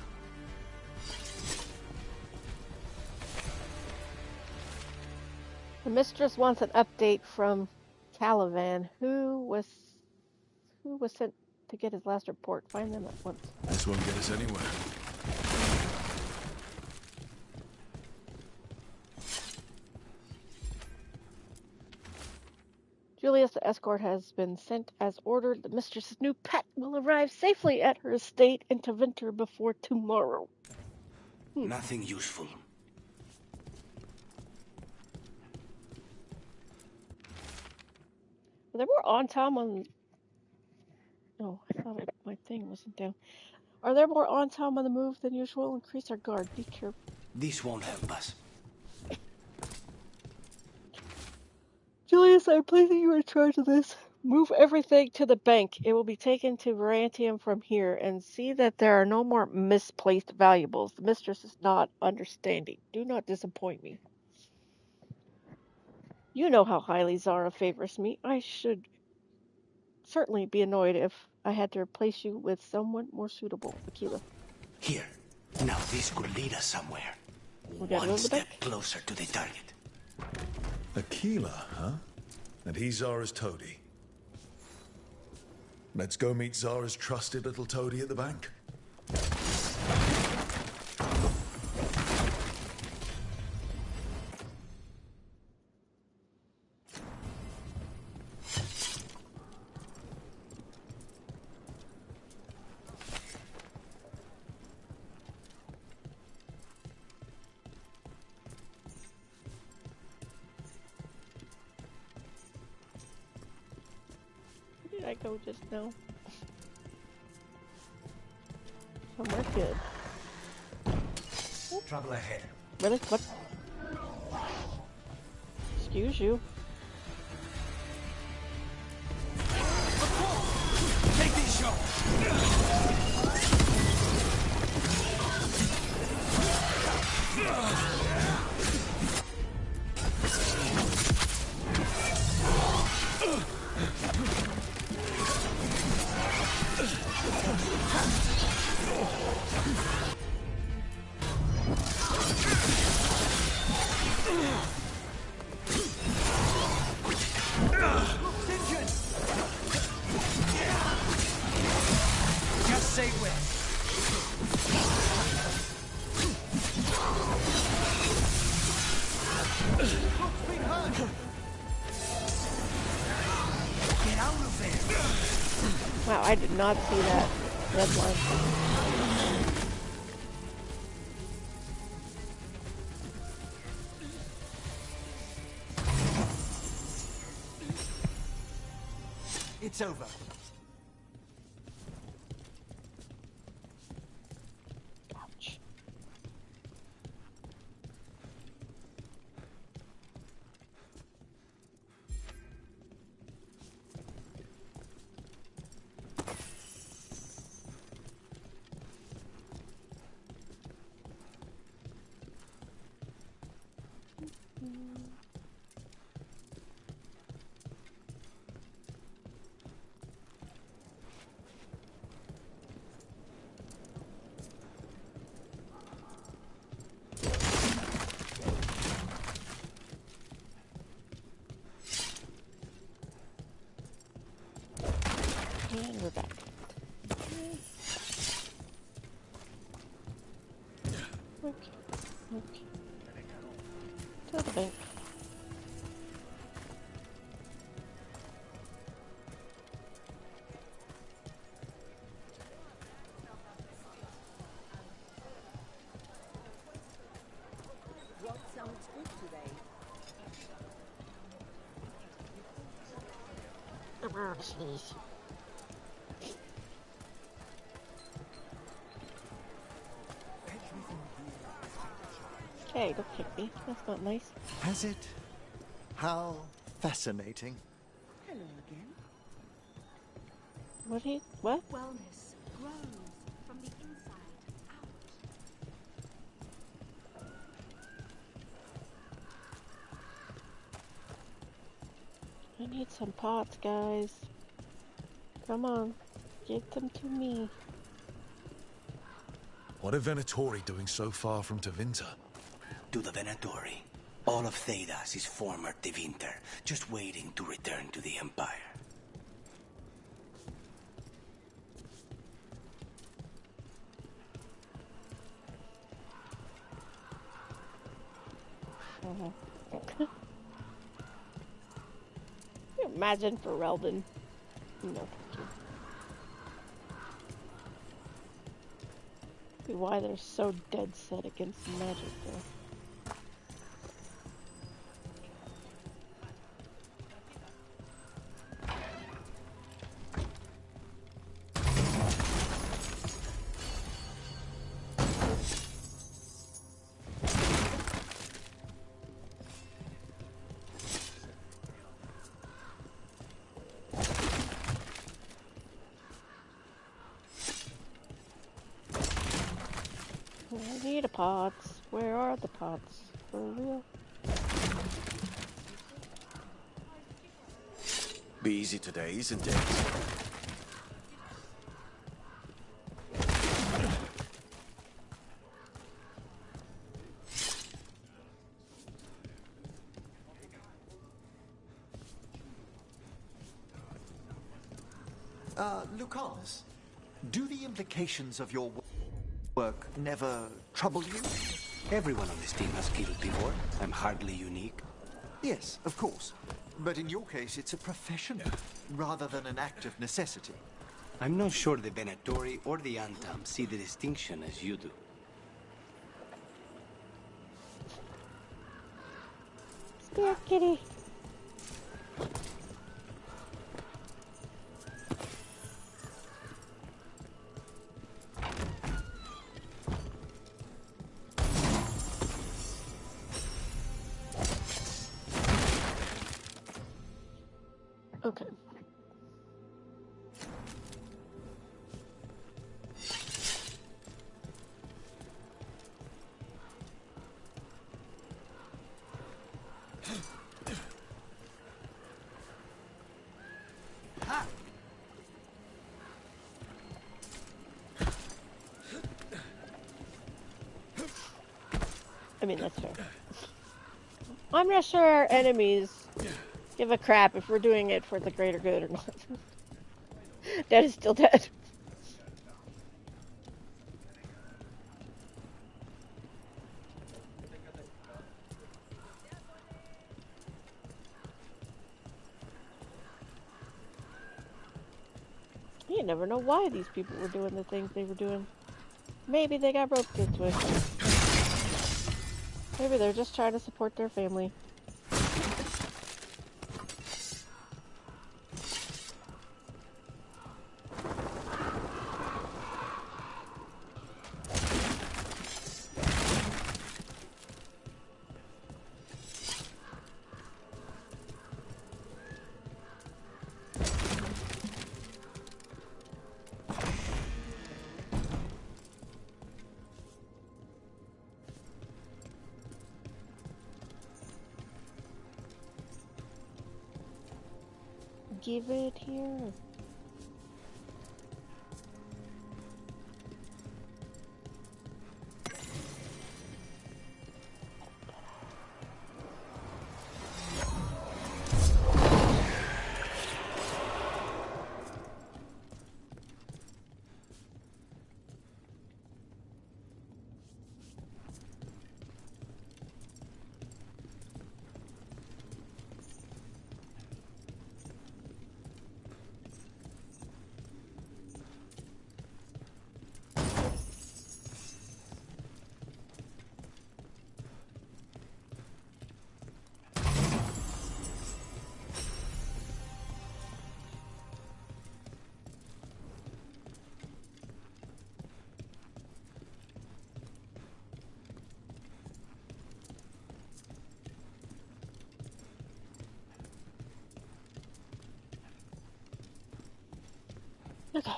The mistress wants an update from Caliban, who was sent to get his last report. Find them at once. This won't get us anywhere. Julius, the escort, has been sent as ordered. The mistress's new pet will arrive safely at her estate in Taventer before tomorrow. Nothing useful. Are there more on time on... Oh, I thought my thing wasn't down. Are there more on time on the move than usual? Increase our guard. Be careful. This won't help us. Julius, I'm pleasing you are in charge of this. Move everything to the bank. It will be taken to Varantium from here, and see that there are no more misplaced valuables. The mistress is not understanding. Do not disappoint me. You know how highly Zara favors me. I should certainly be annoyed if I had to replace you with someone more suitable. Aquila. Here. Now this could lead us somewhere. One step closer to the target. Aquila, huh? And he's Zara's toady. Let's go meet Zara's trusted little toady at the bank. Where did I go just now? Somewhere good. Trouble ahead. Really? What? Excuse you. Take this shot. Just say when. Get out of there. Wow, I did not see that red line. It's over. Ouch. jeez. Hey, don't kick me. That's not nice. Has it? How fascinating. Hello again. What? Wellness grows from the inside out. I need some pots, guys. Come on. Get them to me. What are Venatori doing so far from Tevinter? To the Venatori. All of Thedas is former Tevinter, just waiting to return to the Empire. Can you imagine for Reldon? No, thank you. Why they're so dead set against magic, though. I need a pots. Where are the pots? For real? Be easy today, isn't it? Lucanus, do the implications of your work never trouble you? Everyone on this team has killed before. I'm hardly unique. Yes, of course. But in your case, it's a profession, rather than an act of necessity. I'm not sure the Venatori or the Antam see the distinction as you do. Spear kitty. Okay. I mean, that's fair. I'm not sure our enemies give a crap if we're doing it for the greater good or not. Dead is still dead. You never know why these people were doing the things they were doing. Maybe they got roped into it. Maybe they're just trying to support their family. Give it here. Okay.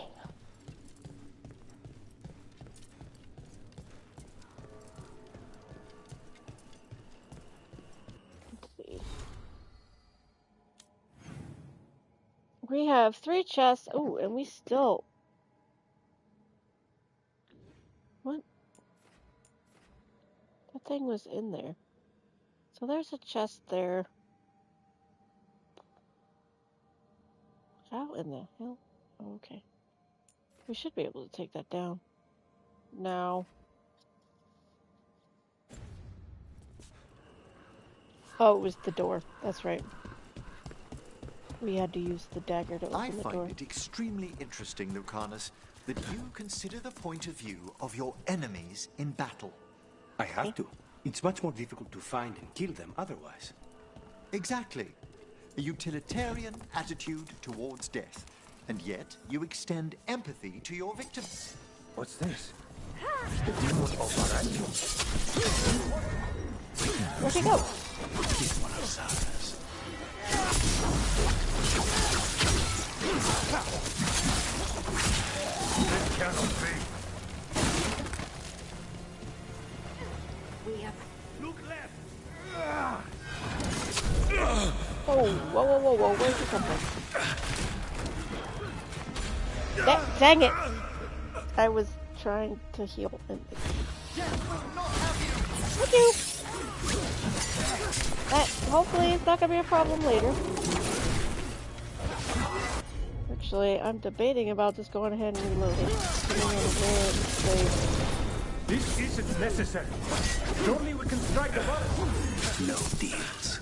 Let's see. We have 3 chests. Oh, and we still... What? That thing was in there. So there's a chest there. How in the hell? Oh, okay. We should be able to take that down. Now. Oh, it was the door. That's right. We had to use the dagger to open the door. I find it extremely interesting, Lucanus, that you consider the point of view of your enemies in battle. I have to. It's much more difficult to find and kill them otherwise. Exactly. A utilitarian attitude towards death. And yet, you extend empathy to your victims. What's this? The demon of Varangium. Where'd he go? He's one of Zara's. This cannot be. We have... Look left! Oh, whoa, whoa, whoa, whoa, where'd you come from? Dang it! I was trying to heal and... Thank you! That, hopefully, it's not gonna be a problem later. Actually, I'm debating about just going ahead and reloading. This isn't necessary. Surely we can strike above. No deals.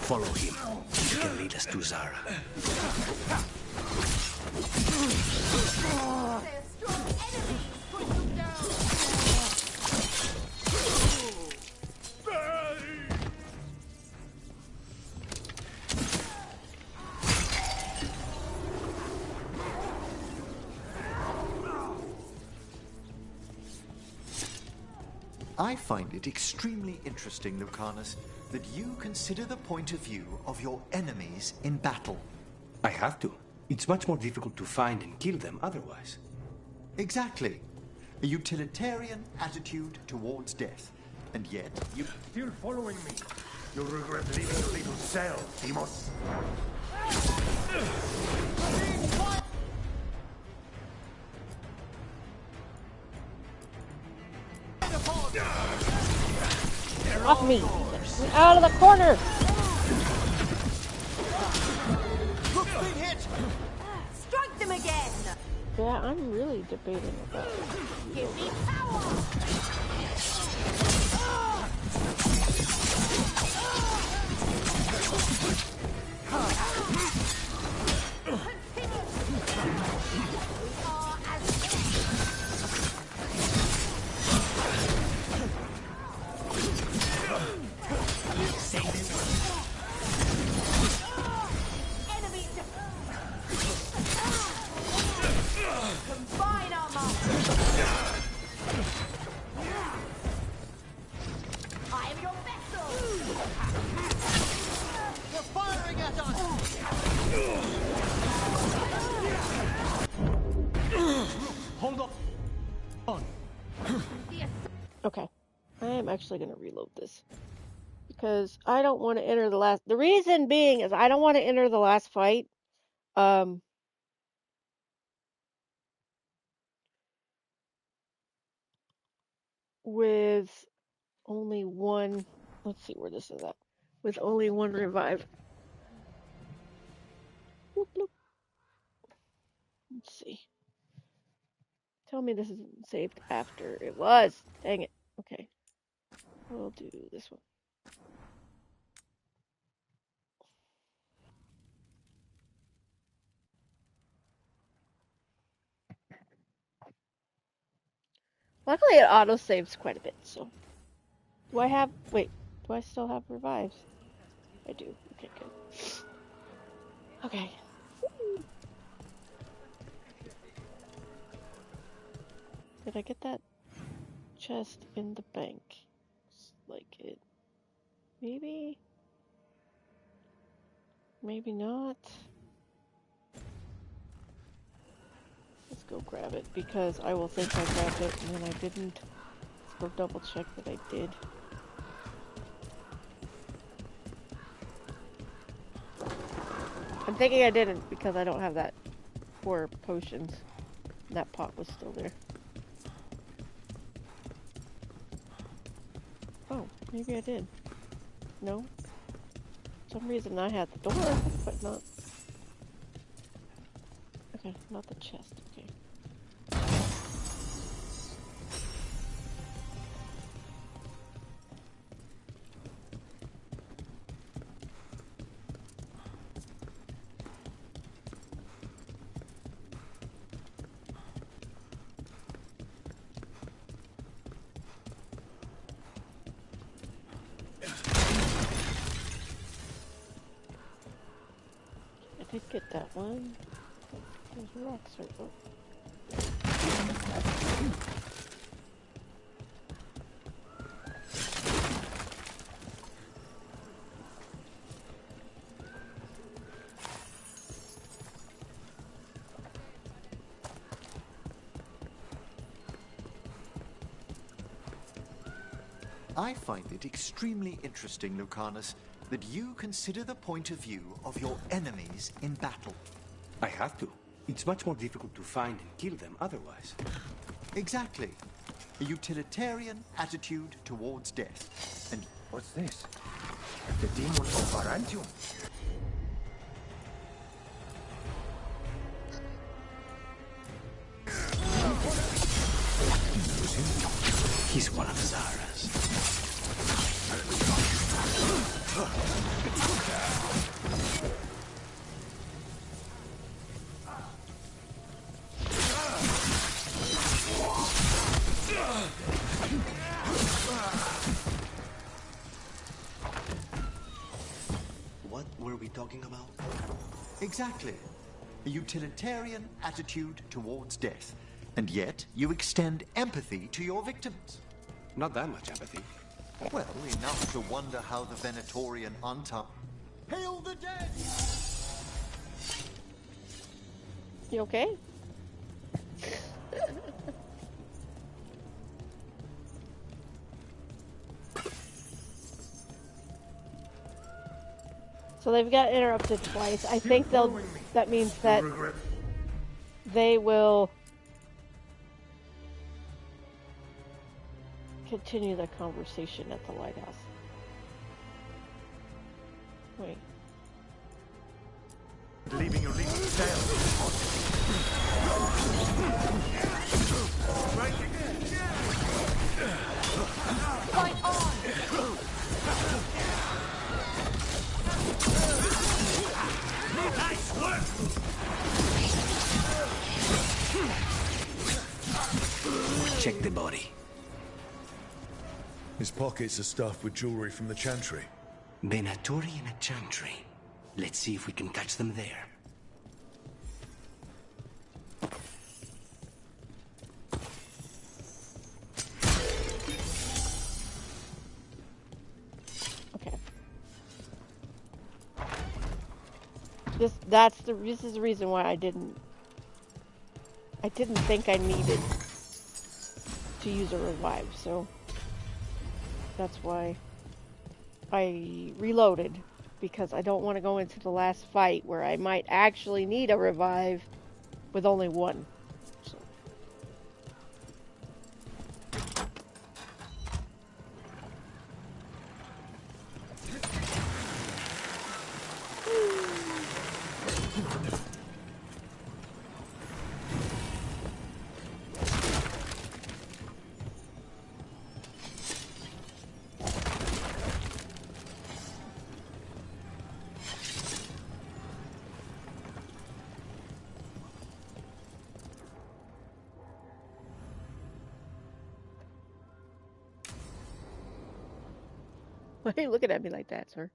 Follow him. He can lead us to Zara. I find it extremely interesting, Lucanus, that you consider the point of view of your enemies in battle. I have to. It's much more difficult to find and kill them otherwise. Exactly. A utilitarian attitude towards death. And yet, you... Still following me? You'll regret leaving your little cell, Demos. Off me! Get out of the corner! Hook's been hit! Strike them again! Yeah, I'm really debating about it. Give me power! Combine armor! I am your vessel! You're firing at us! Hold on. Okay. I am actually going to reload this. Because I don't want to enter the last... The reason being is I don't want to enter the last fight. With only one... Let's see where this is at. With only one revive. Bloop, bloop. Let's see. Tell me this isn't saved after it was. Dang it. Okay. We'll do this one. Luckily it auto-saves quite a bit, so. Do I have... Wait. Do I still have revives? I do. Okay, good. Okay. Did I get that chest in the bank? Like it. Maybe? Maybe not. go grab it because I will think I grabbed it and then I didn't. Let's go double check that I did. I'm thinking I didn't because I don't have that 4 potions. That pot was still there. Oh, maybe I did. No? For some reason I had the door, but not... Okay, not the chest, okay. I did get that one. There's rocks right there. I find it extremely interesting, Lucanus, that you consider the point of view of your enemies in battle. I have to. It's much more difficult to find and kill them otherwise. Exactly. A utilitarian attitude towards death. And what's this? The demon of Varantium. He's one of Zara's. What were we talking about? exactly. A utilitarian attitude towards death. And yet, you extend empathy to your victims. Not that much empathy. Well, enough to wonder how the Venatorian Unta... Hail the dead! You okay? So they've got interrupted twice. I think that means that they will continue the conversation at the lighthouse. Wait. Leaving your legal tail. Fight on! Nice work! Check the body. His pockets are stuffed with jewelry from the Chantry. Venatori and a Chantry. Let's see if we can catch them there. Okay. This is the reason why I didn't think I needed to use a revive, so that's why I reloaded, because I don't want to go into the last fight where I might actually need a revive with only one. So. Why are you looking at me like that, sir?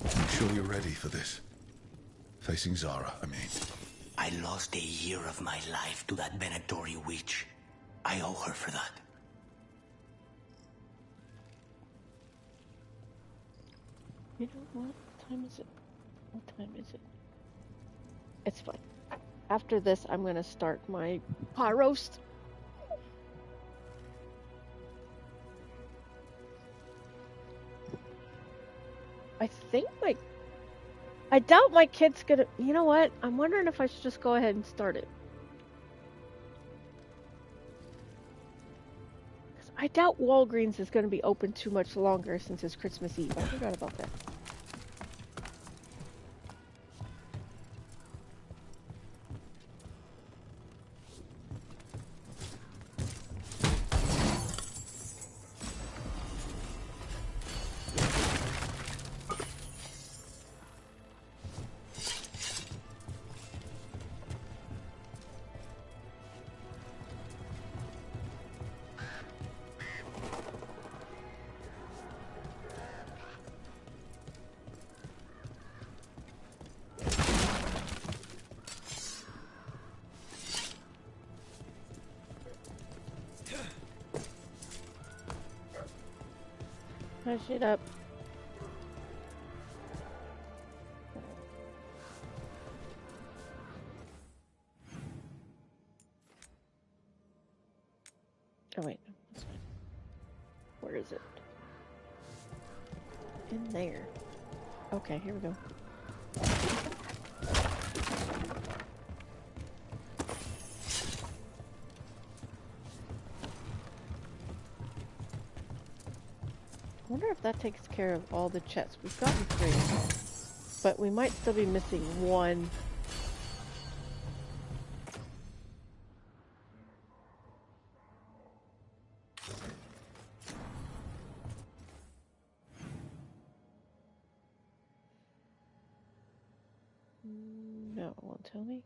I'm sure you're ready for this. Facing Zara, I mean. I I lost a year of my life to that Venatori witch. I owe her for that. You know what? What time is it? What time is it? It's fine. After this, I'm gonna start my pot roast. I doubt my kid's gonna. You know what? I'm wondering if I should just go ahead and start it. I doubt Walgreens is gonna be open too much longer since it's Christmas Eve. I forgot about that. Hush it up. Oh wait, that's fine. Where is it? In there. Okay, here we go. I wonder if that takes care of all the chests. We've gotten 3, but we might still be missing 1. No, it won't tell me.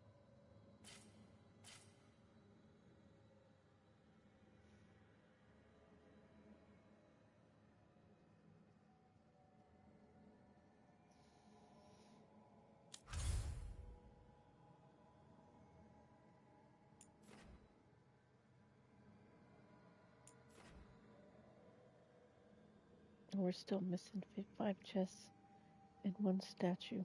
We're still missing 5 chests and 1 statue.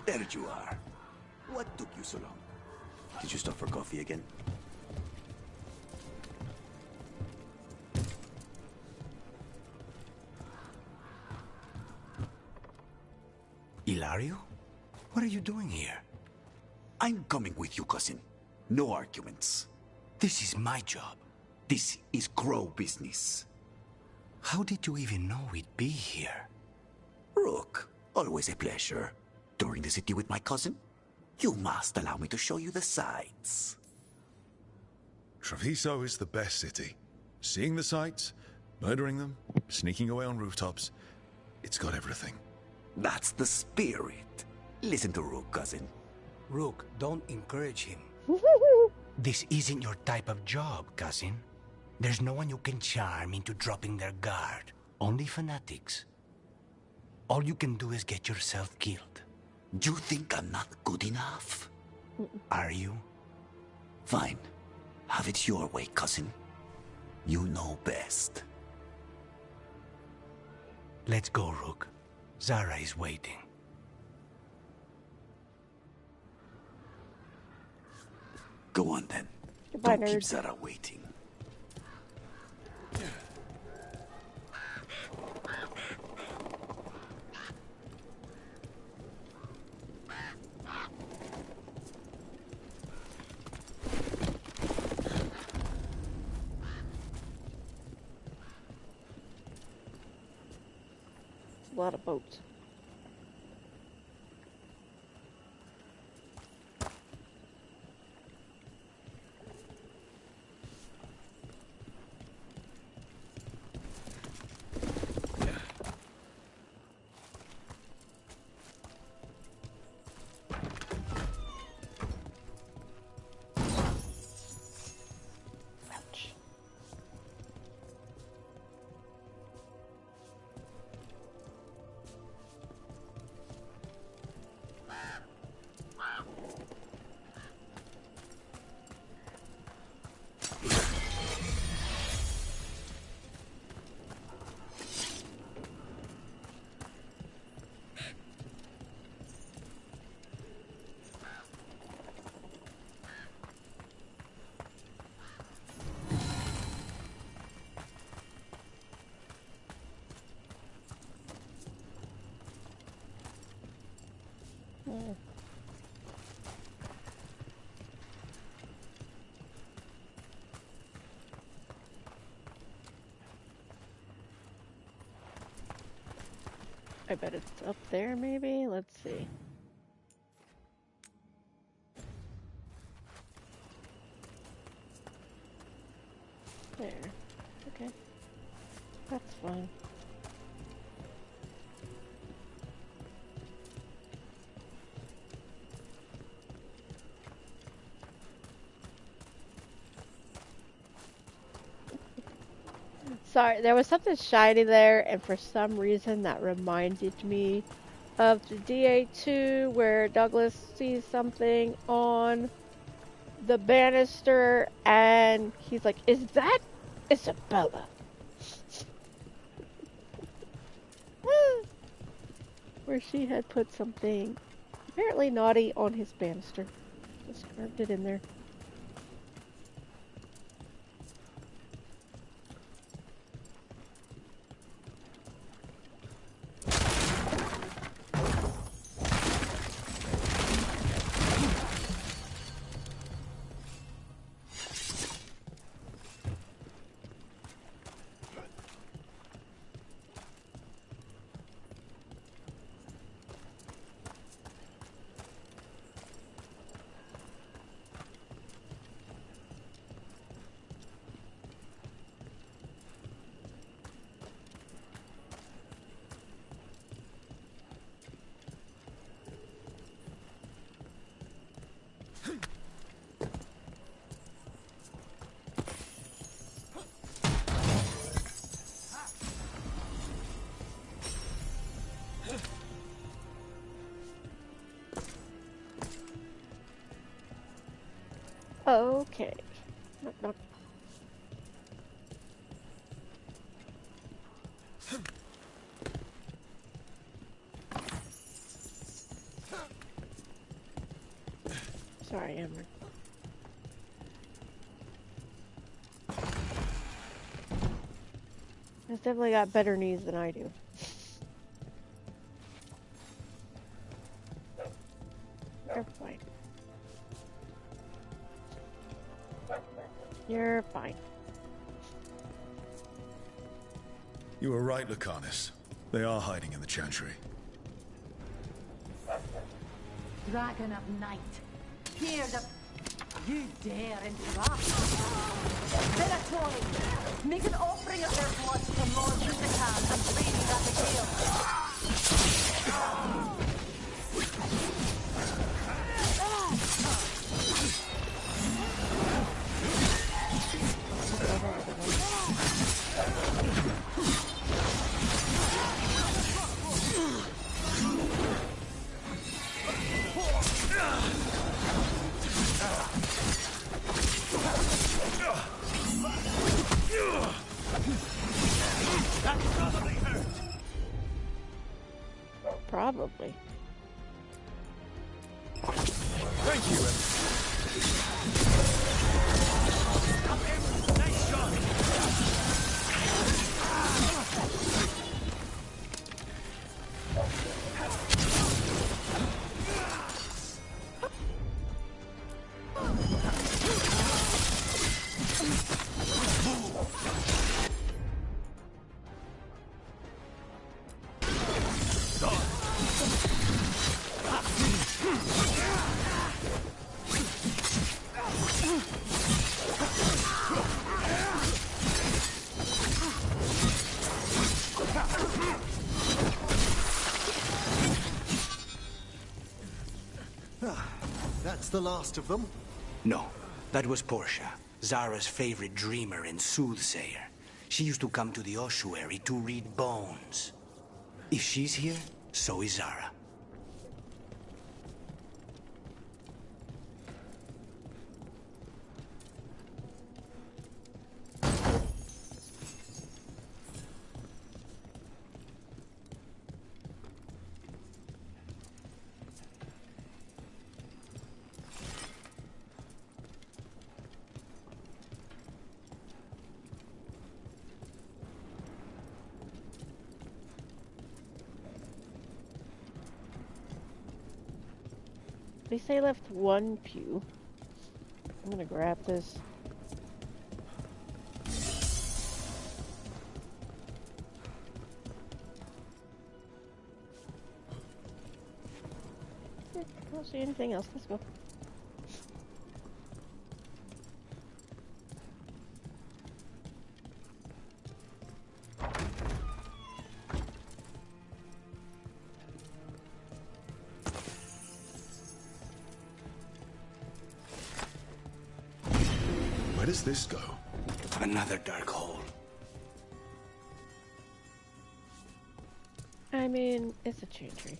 There you are. What took you so long? Did you stop for coffee again? Ilario? What are you doing here? I'm coming with you, cousin. No arguments. This is my job. This is Crow business. How did you even know we'd be here? Rook, always a pleasure. Touring the city with my cousin? You must allow me to show you the sights. Treviso is the best city. Seeing the sights, murdering them, sneaking away on rooftops. It's got everything. That's the spirit. Listen to Rook, cousin. Rook, don't encourage him. This isn't your type of job, cousin. There's no one you can charm into dropping their guard. Only fanatics. All you can do is get yourself killed. You think I'm not good enough? Are you? Fine. Have it your way, cousin. You know best. Let's go, Rook. Zara is waiting. Go on then. Goodbye, Don't keep nerd. Zara waiting. A lot of boats. Hmm. I bet it's up there, maybe? Let's see. There. Okay. That's fine. Sorry, there was something shiny there, and for some reason that reminded me of the DA2 where Douglas sees something on the banister and he's like, "Is that Isabella?" Where she had put something apparently naughty on his banister. Just carved it in there. Okay. Knock, knock. Sorry, Emma. He's definitely got better knees than I do. You're fine. You're fine. You were right, Lucanus. They are hiding in the Chantry. Dragon of night. Hear the... You dare interrupt. Venatori, make an offering of their blood to Lord Lucican and Lady Raphael. Probably. Thank you, Nice shot. That's the last of them? No, that was Portia, Zara's favorite dreamer and soothsayer. She used to come to the ossuary to read bones. If she's here, so is Zara. At least I left one pew. I'm gonna grab this. I don't see anything else. Let's go. Where does this go? Another dark hole. I mean, it's a chantry.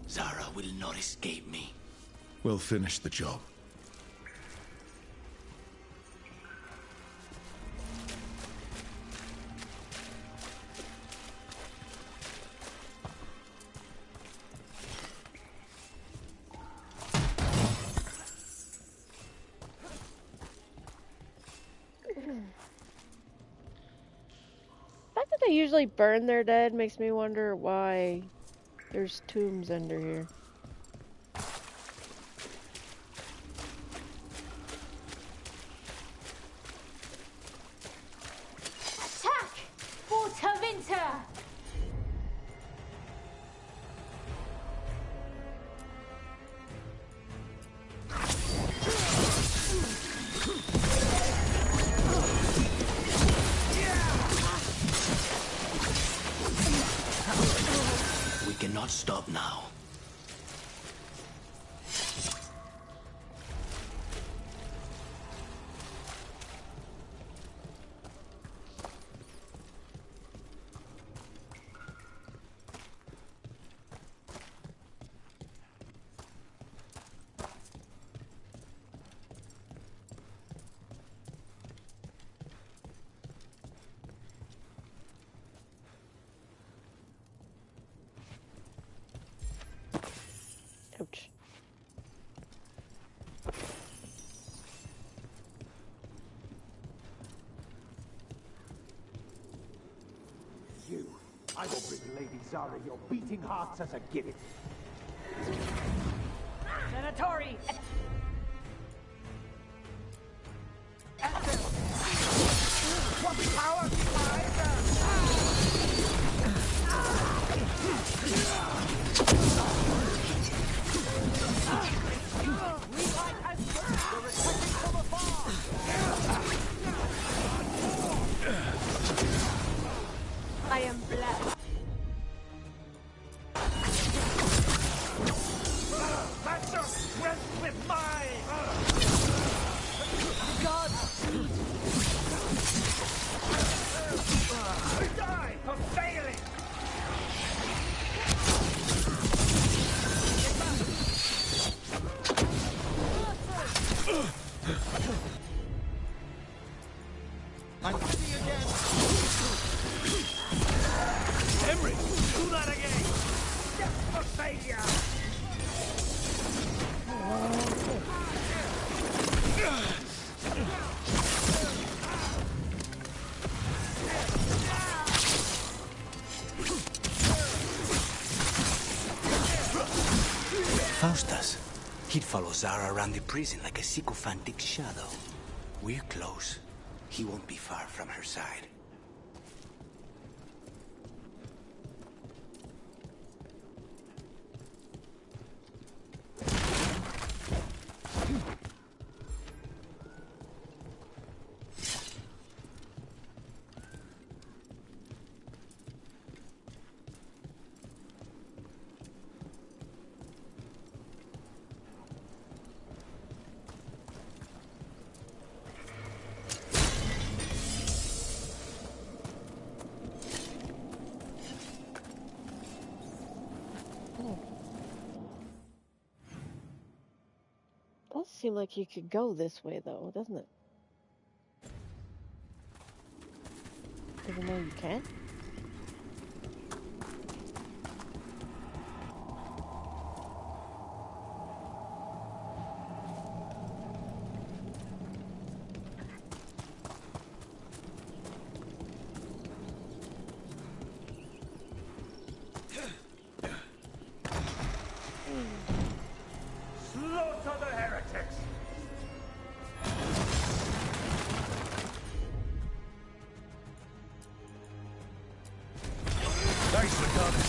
Zara will not escape me. We'll finish the job. The fact that they usually burn their dead makes me wonder why there's tombs under here. Attack! Winter! We cannot stop now. Ouch. You, I will bring Lady Zara your beating hearts as a gift. Senatori! What power I am blessed. Match your strength with mine! God! Die for failing! I'm ready again! Henry! Do that again! Just for failure! Faustus. He'd follow Zara around the prison like a sycophantic shadow. We're close. He won't be far from her side. Does seem like you could go this way though, doesn't it? Even though you can. Slaughter the heretics! Thanks for coming.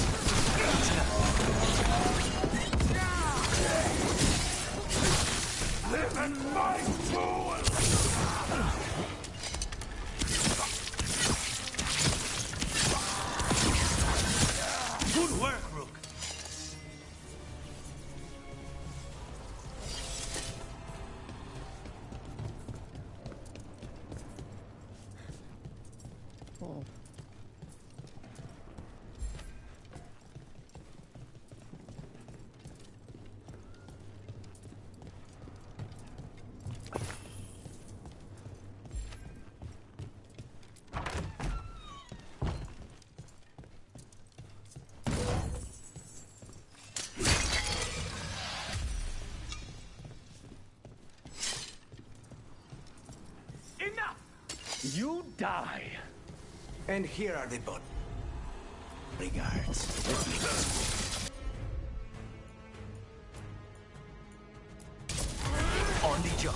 Live at my pool! Good work, Rook. Oh. Enough! You die! And here are the bodyguards. Let me go. On the job.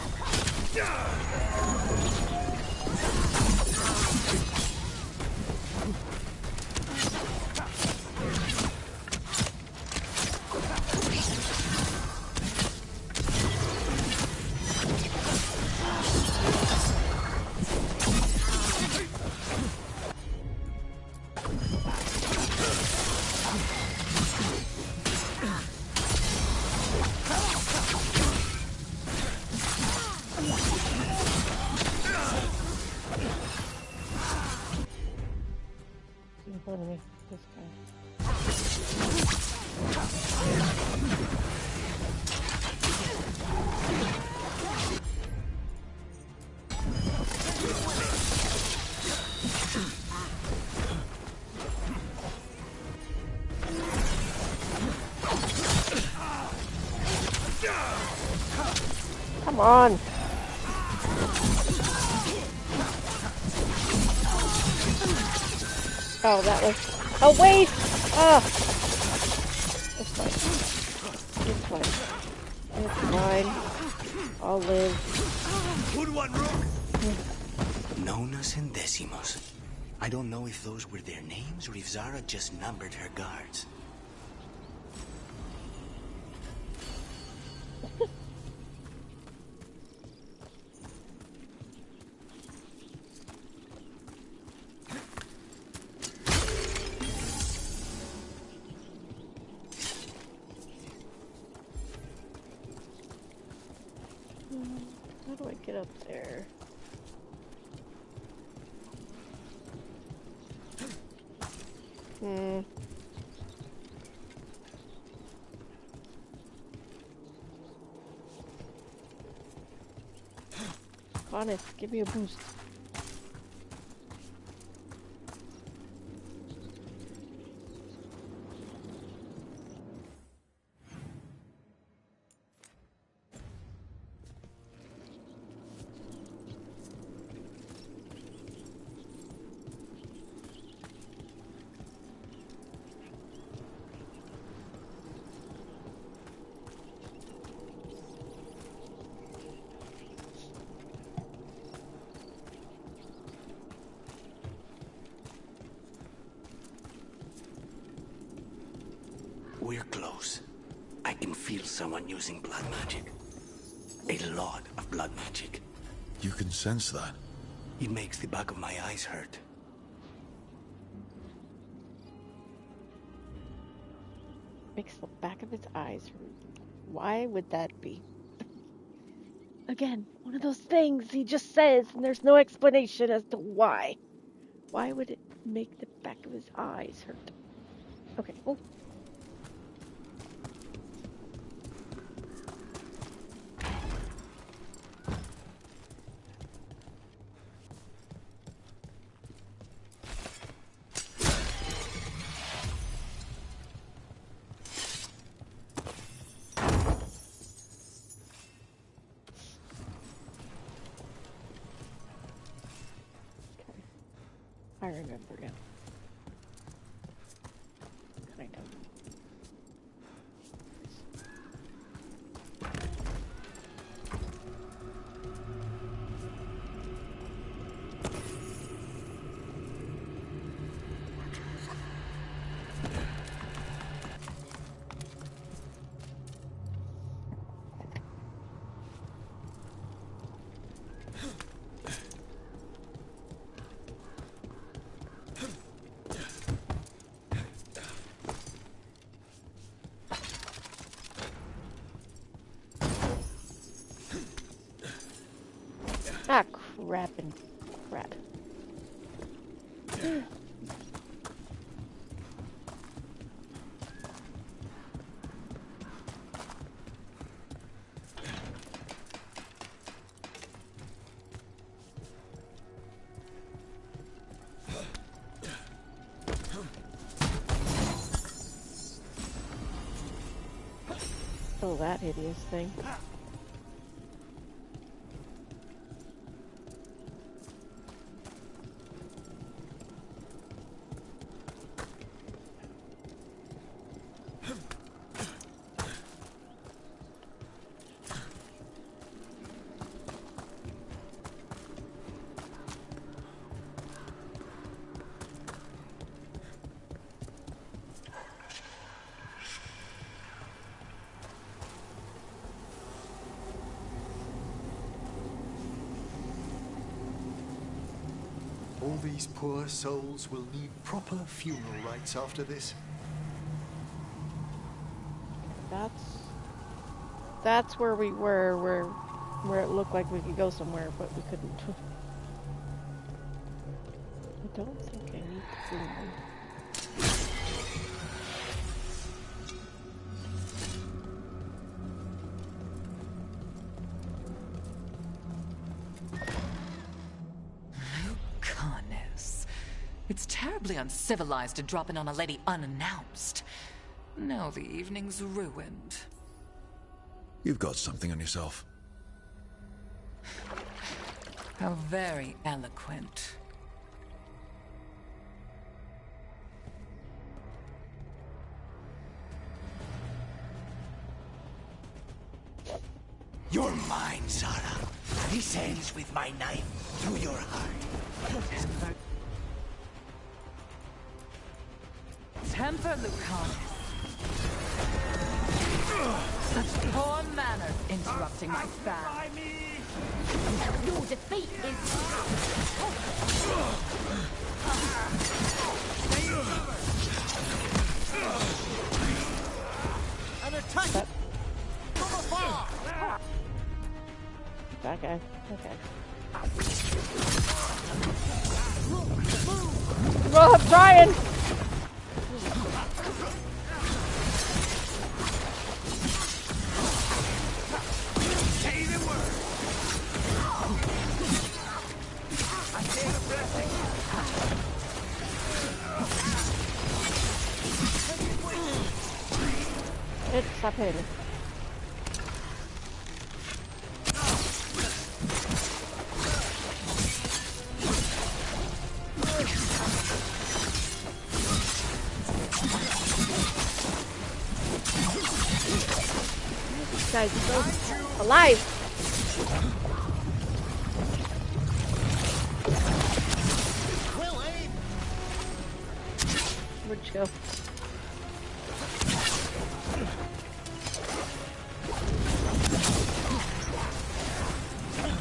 In front of me, this guy. Come on. Oh, that was a waste. Ah, it's fine. It's fine. It's fine. I'll live. Good one, Rook. Nonas and Decimos. I don't know if those were their names or if Zara just numbered her guards. How do I get up there? Honest, give me a boost. We're close. I can feel someone using blood magic. A lot of blood magic. You can sense that? It makes the back of my eyes hurt. Makes the back of its eyes hurt. Why would that be? Again, one of those things he just says and there's no explanation as to why. Why would it make the back of his eyes hurt? Okay. Oh. I remember now. Kind of. crap and crap. Oh, that hideous thing. All these poor souls will need proper funeral rites after this. That's where we were, where it looked like we could go somewhere, but we couldn't. I don't think I need to bring them. It's terribly uncivilized to drop in on a lady unannounced. Now the evening's ruined. You've got something on yourself. How very eloquent. You're mine, Zara. This ends with my knife through your heart. Temper, Lucanus. Such poor manners interrupting my fan. Your defeat is... An attack from afar! That guy. Okay. Oh, I'm trying! Say the word. I say the blessing. Stop hitting me. These guys are so alive. Where'd you go?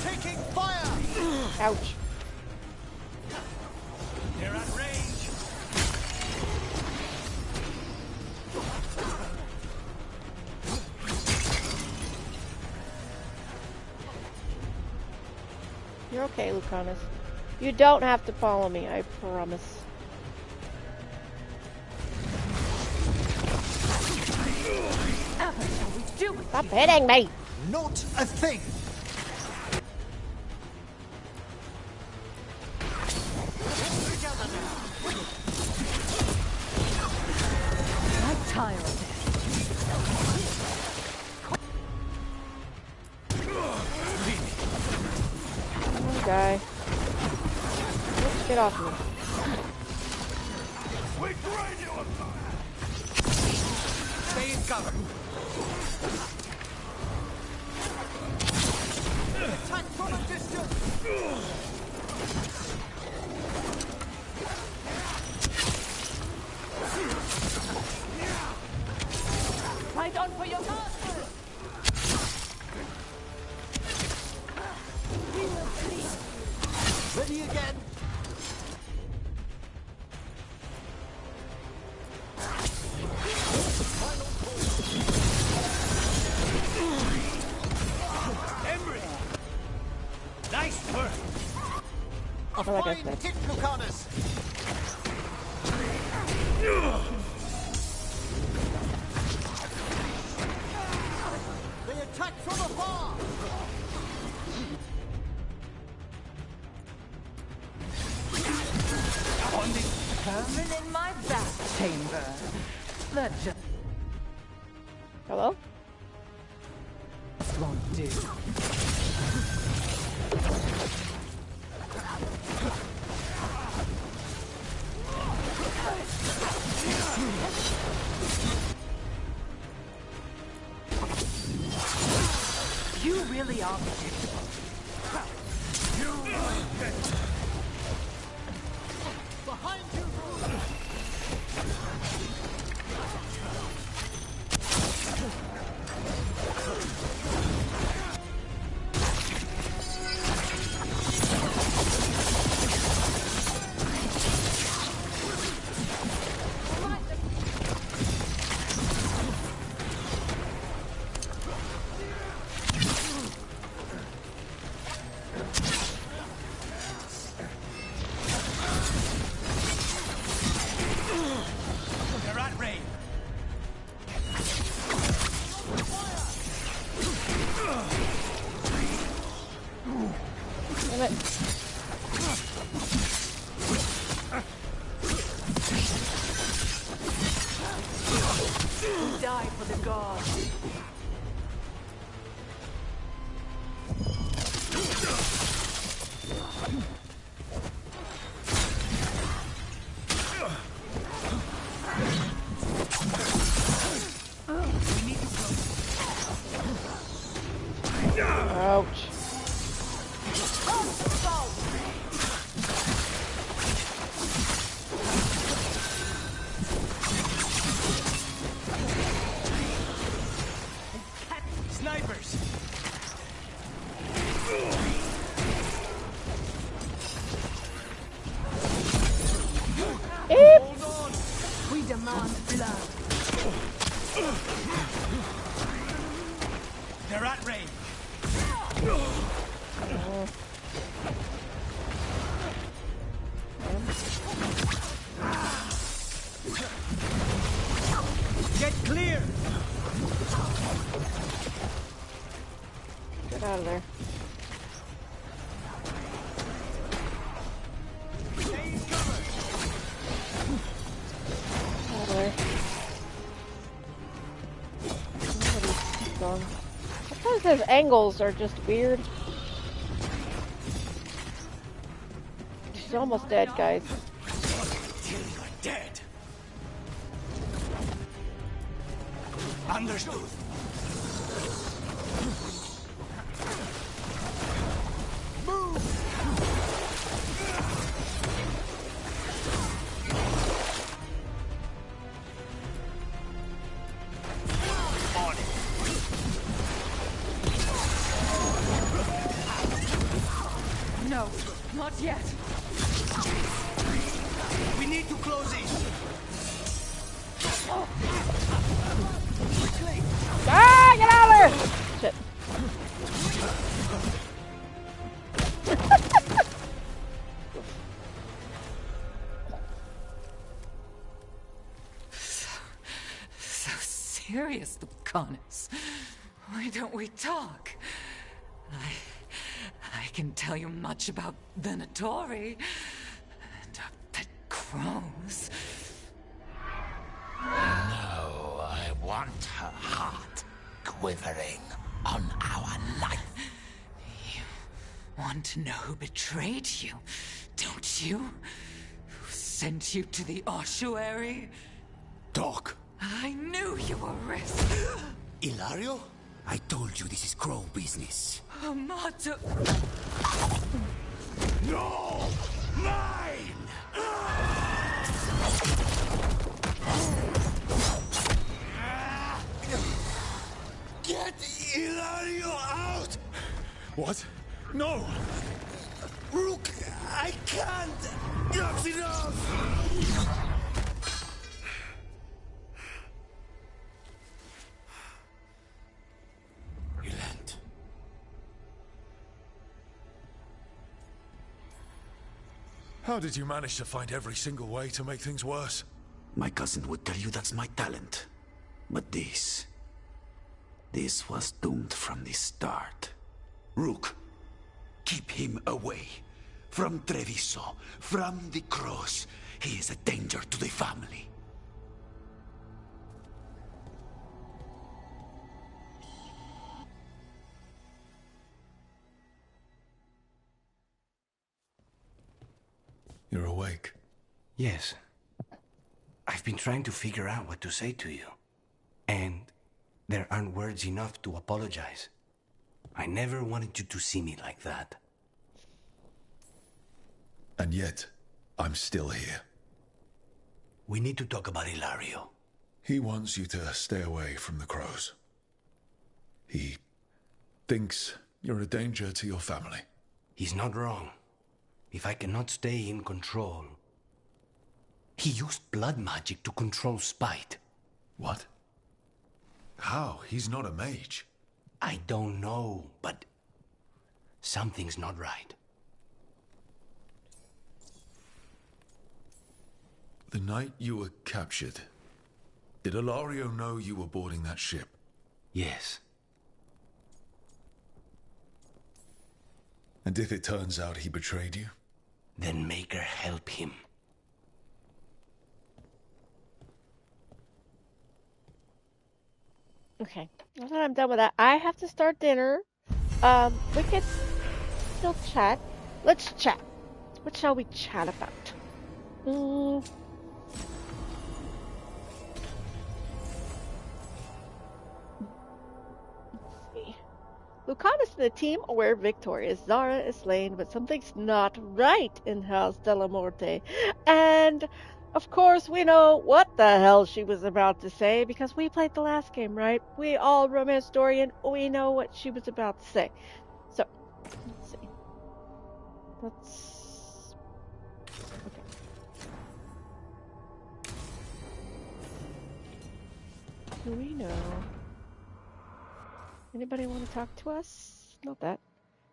Taking fire! Ouch. They're at range. You're okay, Lucanus. You don't have to follow me, I promise. Stop hitting me! Not a thing! I'm tired of this. One guy. Let's get off me. Stay in cover. Attack from a distance. Fight on for your master! We will see. Ready again. Nice work! like I Fine said. hit, Lucanus! They attack from afar! Coming in my back chamber. That just Hello? won't do. You really are predictable. Behind you, They're at range. Damn it. Die for the gods. Ouch. Snipers! Hold on! We demand blood. They're at range. Get clear! Get out of there. Out of there. Somebody's gone. Sometimes his angles are just weird. She's almost dead, guys. Till you're dead. Understood. On it. No, not yet. We need to close in. Ah, get out of there! Shit. So serious, Lucanus. Why don't we talk? I can tell you much about Venatori and our pet crows. No, I want her heart quivering on our life. You want to know who betrayed you, don't you? Who sent you to the ossuary? Doc. I knew you were risk. Ilario? I told you this is crow business. Amato. No! Mine! Get Ilario out! What? No! Rook, I can't! That's enough! How did you manage to find every single way to make things worse? My cousin would tell you that's my talent. But this was doomed from the start. Rook, keep him away. From Treviso, from the cross. He is a danger to the family. You're awake? Yes. I've been trying to figure out what to say to you. And there aren't words enough to apologize. I never wanted you to see me like that. And yet, I'm still here. We need to talk about Hilario. He wants you to stay away from the crows. He thinks you're a danger to your family. He's not wrong. If I cannot stay in control... He used blood magic to control spite. What? How? He's not a mage. I don't know, but something's not right. The night you were captured, did Hilario know you were boarding that ship? Yes. And if it turns out he betrayed you? Then make her help him. Okay, now that I'm done with that, I have to start dinner. We could still chat. Let's chat. What shall we chat about? Let's see. Lucanus and the team are where victorious. Zara is slain, but something's not right in House Della Morte. And, of course, we know what the hell she was about to say, because we played the last game, right? We all romance Dorian, we know what she was about to say. So, let's see. Okay. Do we know? Anybody want to talk to us? Not that.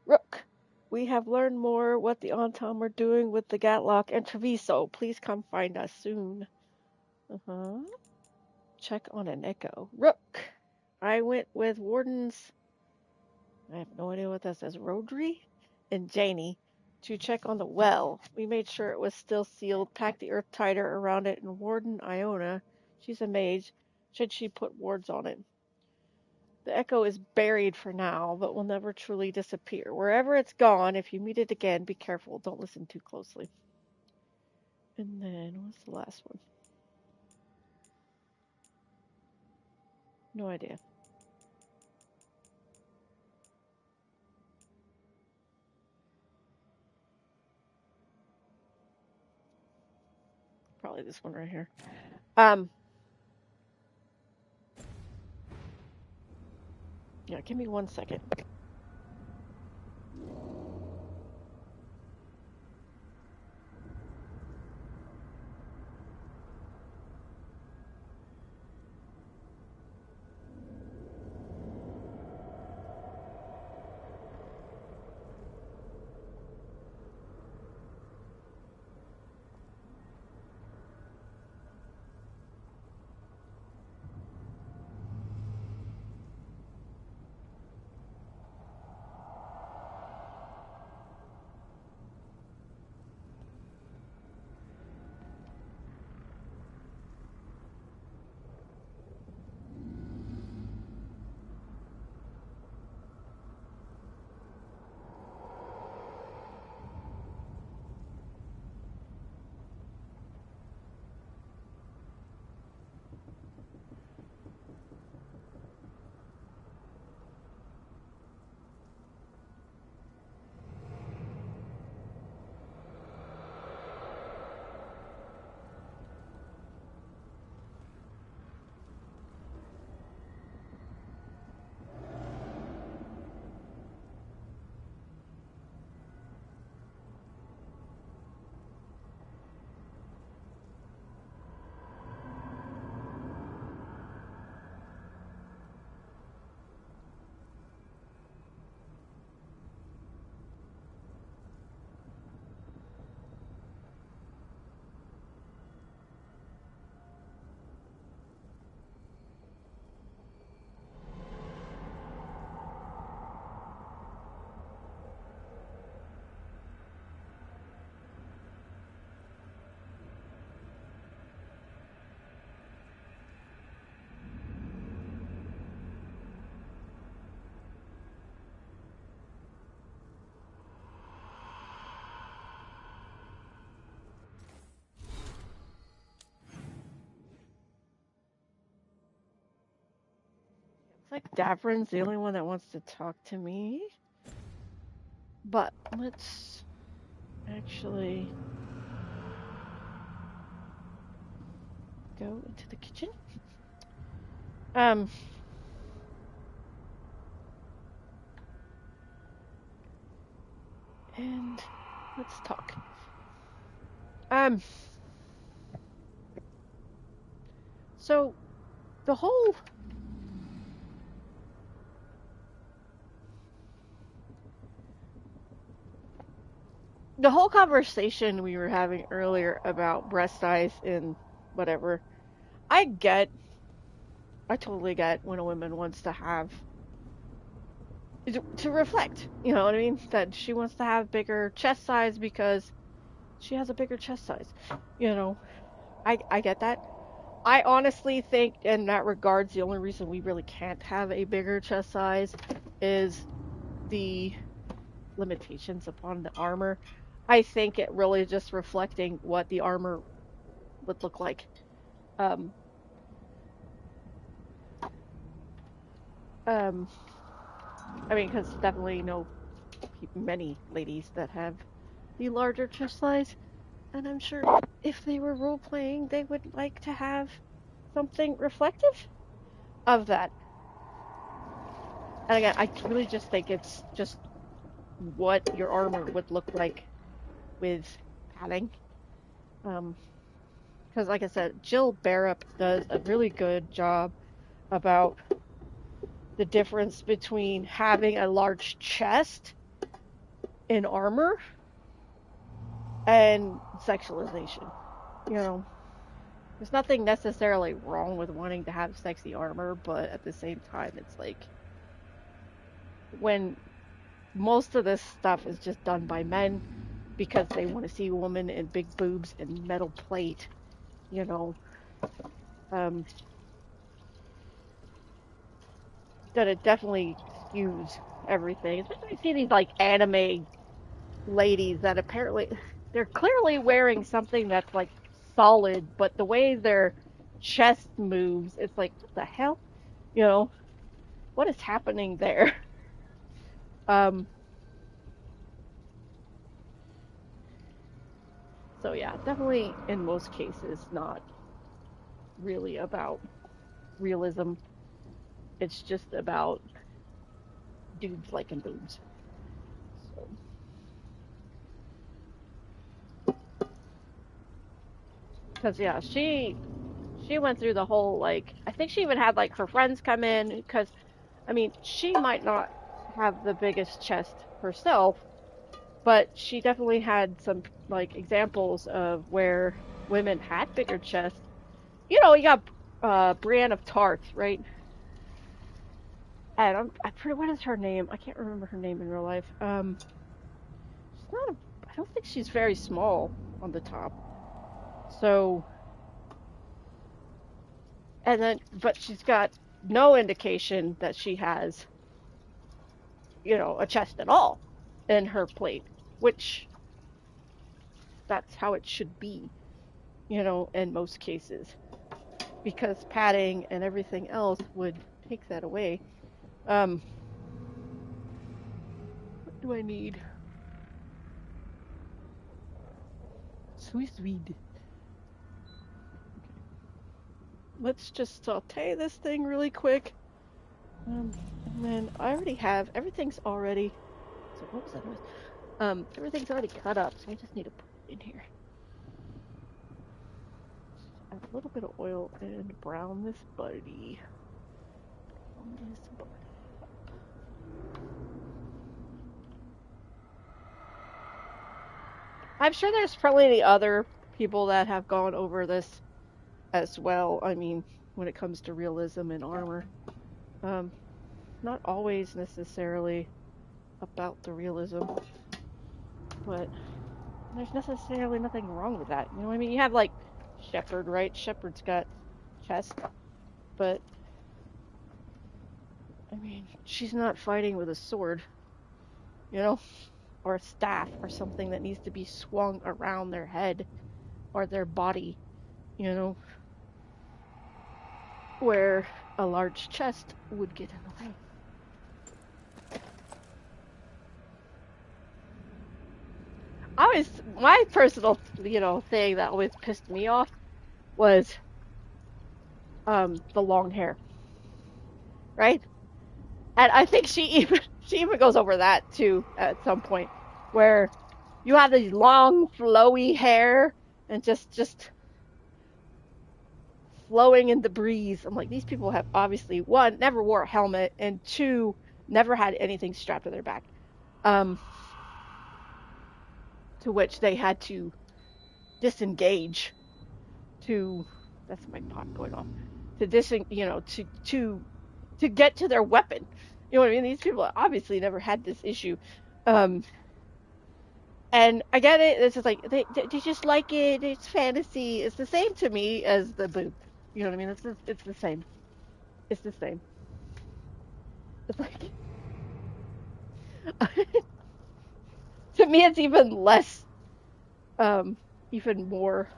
Rook, we have learned more what the Antom are doing with the Gatlock and Treviso. Please come find us soon. Check on an echo. Rook, I went with Wardens. I have no idea what that says. Rodri and Janie to check on the well. We made sure it was still sealed, packed the earth tighter around it, and Warden Iona, she's a mage, said she put wards on it. The echo is buried for now, but will never truly disappear. Wherever it's gone, if you meet it again, be careful. Don't listen too closely. And then, what's the last one? No idea. Probably this one right here. Yeah, give me 1 second. It's like Davrin's the only one that wants to talk to me. But let's actually go into the kitchen. And let's talk. So the whole conversation we were having earlier about breast size and whatever, I totally get when a woman wants to have to reflect, you know what I mean? That she wants to have bigger chest size because she has a bigger chest size. You know, I get that. I honestly think in that regards, the only reason we really can't have a bigger chest size is the limitations upon the armor. I think it really is just reflecting what the armor would look like. I mean, because definitely know many ladies that have the larger chest size, and I'm sure if they were role playing, they would like to have something reflective of that. And again, I really just think it's just what your armor would look like with padding. Because like I said, Jill Barrett does a really good job about the difference between having a large chest in armor and sexualization. You know, there's nothing necessarily wrong with wanting to have sexy armor, but at the same time, it's like when most of this stuff is just done by men because they want to see a woman in big boobs and metal plate, you know, that it definitely skews everything. Especially when you see these like anime ladies that apparently they're clearly wearing something that's like solid, but the way their chest moves, it's like, what the hell? You know, what is happening there? So yeah, definitely in most cases not really about realism. It's just about dudes liking boobs. So because yeah, she went through the whole like I think she even had like her friends come in because I mean she might not have the biggest chest herself, but she definitely had some like examples of where women had bigger chests. You know, you got Brienne of Tarth, right? And I'm pretty. What is her name? I can't remember her name in real life. She's not. I don't think she's very small on the top. So, and then, but she's got no indication that she has, you know, a chest at all in her plate, which that's how it should be, you know, in most cases, because padding and everything else would take that away. What do I need? Swiss weed. Let's just saute this thing really quick. And then I already have everything's already. So what was that noise? Everything's already cut up, so I just need to put it in here. Add a little bit of oil and brown this buddy. I'm sure there's probably other people that have gone over this as well. I mean, when it comes to realism and armor, not always necessarily about the realism, but there's necessarily nothing wrong with that. You know what I mean? You have like Shepherd, right? Shepherd's got chest, but I mean, she's not fighting with a sword, you know, or a staff or something that needs to be swung around their head or their body, you know, where a large chest would get in the way. My personal, thing that always pissed me off was, the long hair, right? And I think she even goes over that too at some point, where you have these long, flowy hair and just flowing in the breeze. I'm like, these people have obviously, one, never wore a helmet, and two, never had anything strapped to their back. To which they had to disengage that's my pot going off, to get to their weapon. You know what I mean? These people obviously never had this issue. And I get it. It's just like, they just like it. It's fantasy. It's the same to me as the boob. You know what I mean? It's the same. It's the same. It's like, to me, it's even less, even more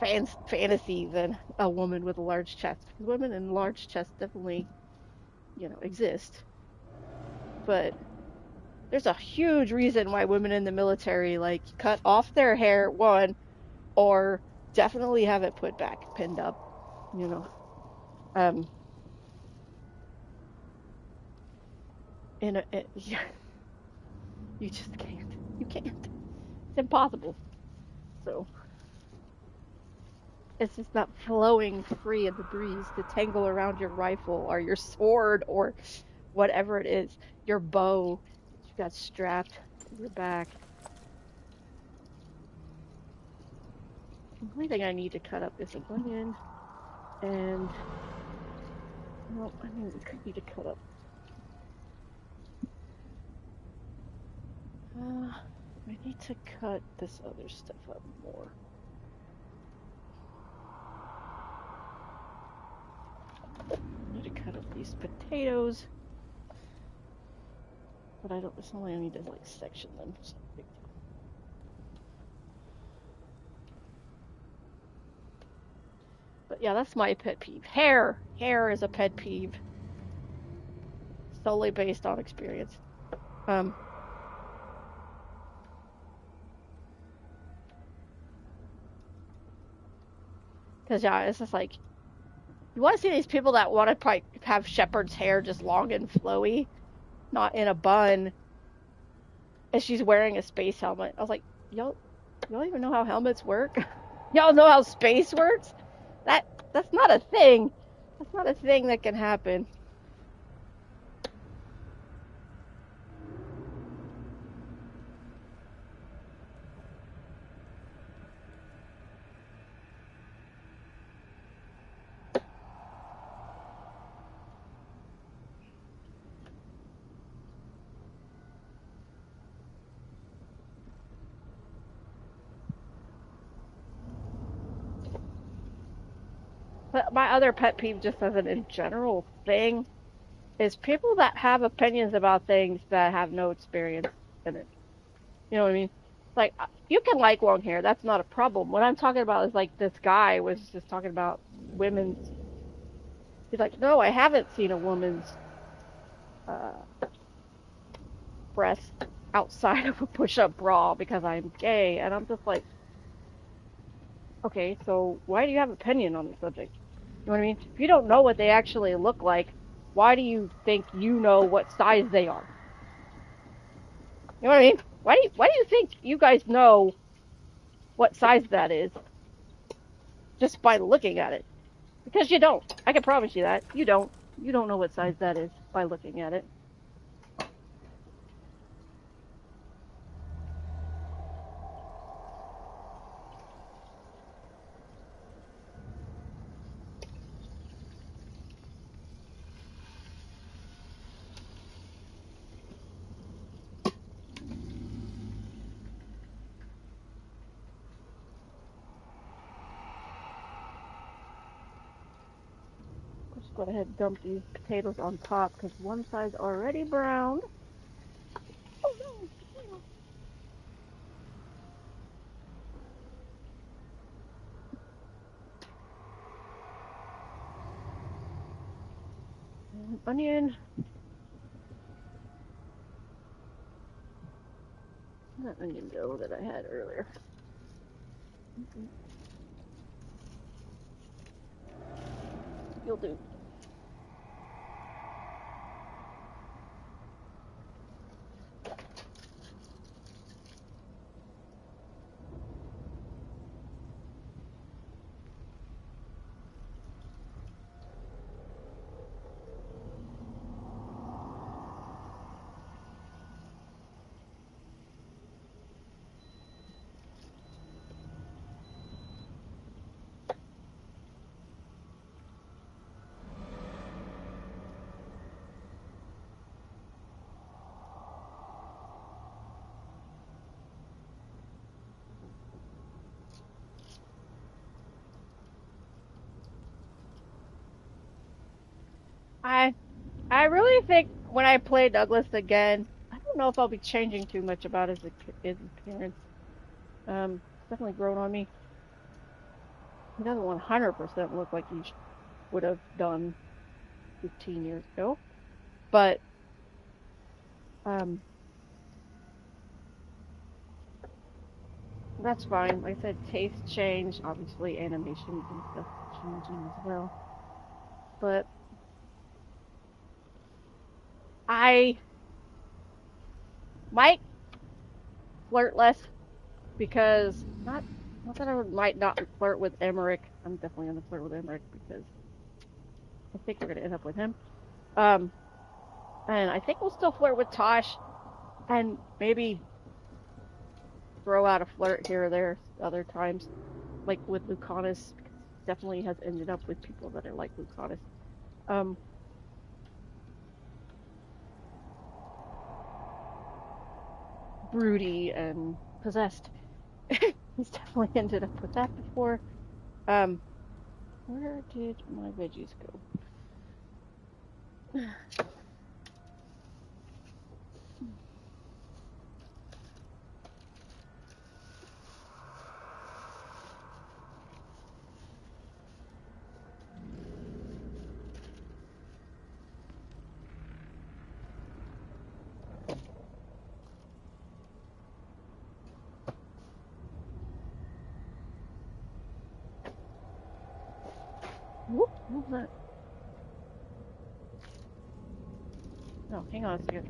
fantasy than a woman with a large chest. Because women in large chests definitely, exist. But there's a huge reason why women in the military, like, cut off their hair, one, or definitely have it put back, pinned up, yeah, you just can't. You can't. It's impossible. So it's just not flowing free in the breeze to tangle around your rifle or your sword or whatever it is, your bow that you got strapped to your back. The only thing I need to cut up is an onion, and no, I need to cut up. I need to cut this other stuff up more. I need to cut up these potatoes, but it's only I need to like section them. So big deal. But yeah, that's my pet peeve. Hair is a pet peeve, solely based on experience. Because yeah, it's just like, you want to see these people that want to probably have shepherd's hair just long and flowy, not in a bun, and she's wearing a space helmet. I was like, y'all even know how helmets work? Y'all know how space works? That's not a thing. That's not a thing that can happen. But my other pet peeve, just as in general thing, is people that have opinions about things that have no experience in it. You know what I mean? Like, you can like long hair. That's not a problem. What I'm talking about is, like, this guy was just talking about women's. He's like, no, I haven't seen a woman's breast outside of a push-up bra because I'm gay. And I'm just like, okay, so why do you have an opinion on the subject? You know what I mean? If you don't know what they actually look like, why do you think you know what size they are? You know what I mean? Why do you think you guys know what size that is just by looking at it? Because you don't. I can promise you that. You don't. You don't know what size that is by looking at it. Just go ahead and dump these potatoes on top because one side's already browned. Oh no, potato. Onion. That onion dough that I had earlier. You'll do. I really think when I play Douglas again, I don't know if I'll be changing too much about his appearance. Definitely grown on me. He doesn't 100% look like he would have done 15 years ago, but that's fine. Like I said, taste change, obviously animations and stuff changing as well. But I might flirt less because not that I might not flirt with Emmerich. I'm definitely gonna flirt with Emmerich because I think we're gonna end up with him. And I think we'll still flirt with Tosh and maybe throw out a flirt here or there other times, like with Lucanus. Definitely has ended up with people that are like Lucanus. Broody and possessed. He's definitely ended up with that before. Where did my veggies go? Whoop, what was that? No, hang on a second.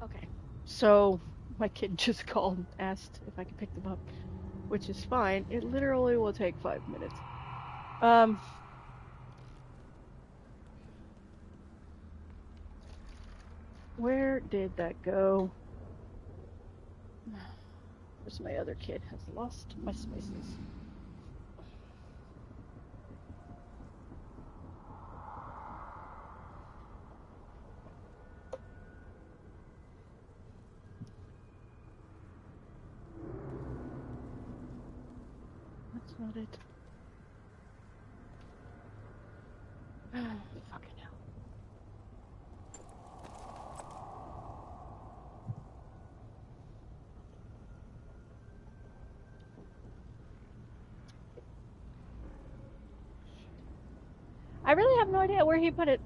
Okay, so my kid just called and asked if I could pick them up. which is fine. It literally will take 5 minutes. Where did that go? Where's my other kid? Has lost my spices. That's not it. Fucking hell. I really have no idea where he put it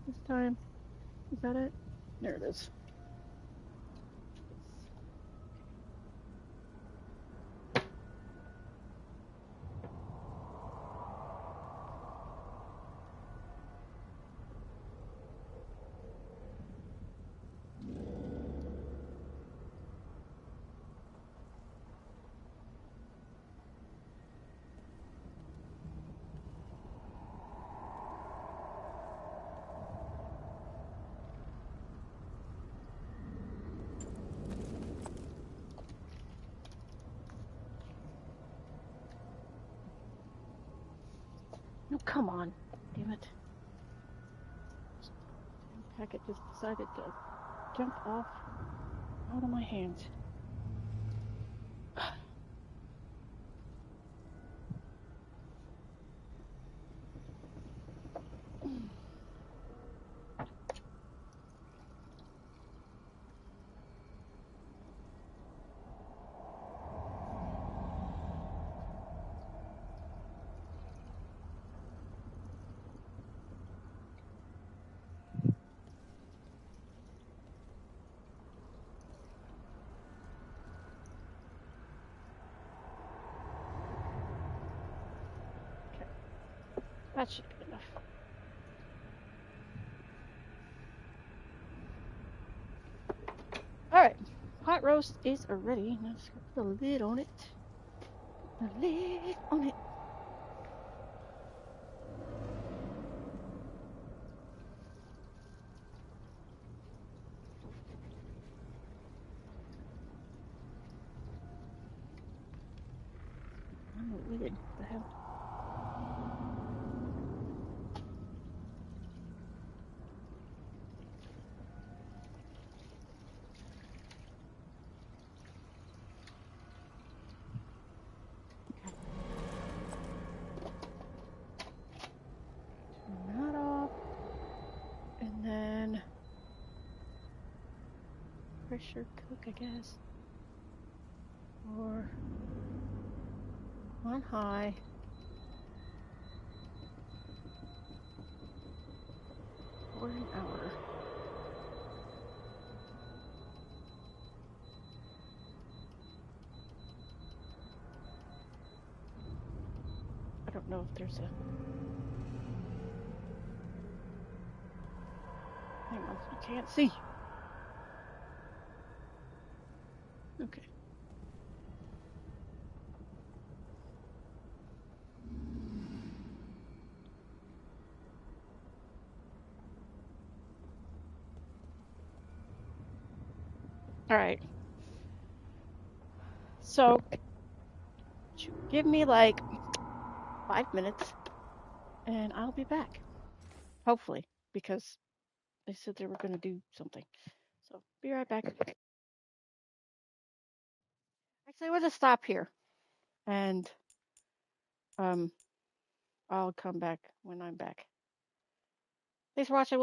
this time. Is that it? There it is. No, come on. Damn it. The packet just decided to jump off out of my hands. That should be enough. Alright, hot roast is ready. Now just put the lid on it. The lid on it. On the lid. What the hell? Turn that off. And then pressure cook, I guess. Or on high. For an hour. I don't know if there's a... Hang on, I can't see. Okay. All right. So, give me like 5 minutes and I'll be back. Hopefully, because they said they were going to do something. So, be right back. Actually, we'll just stop here and I'll come back when I'm back. Thanks for watching.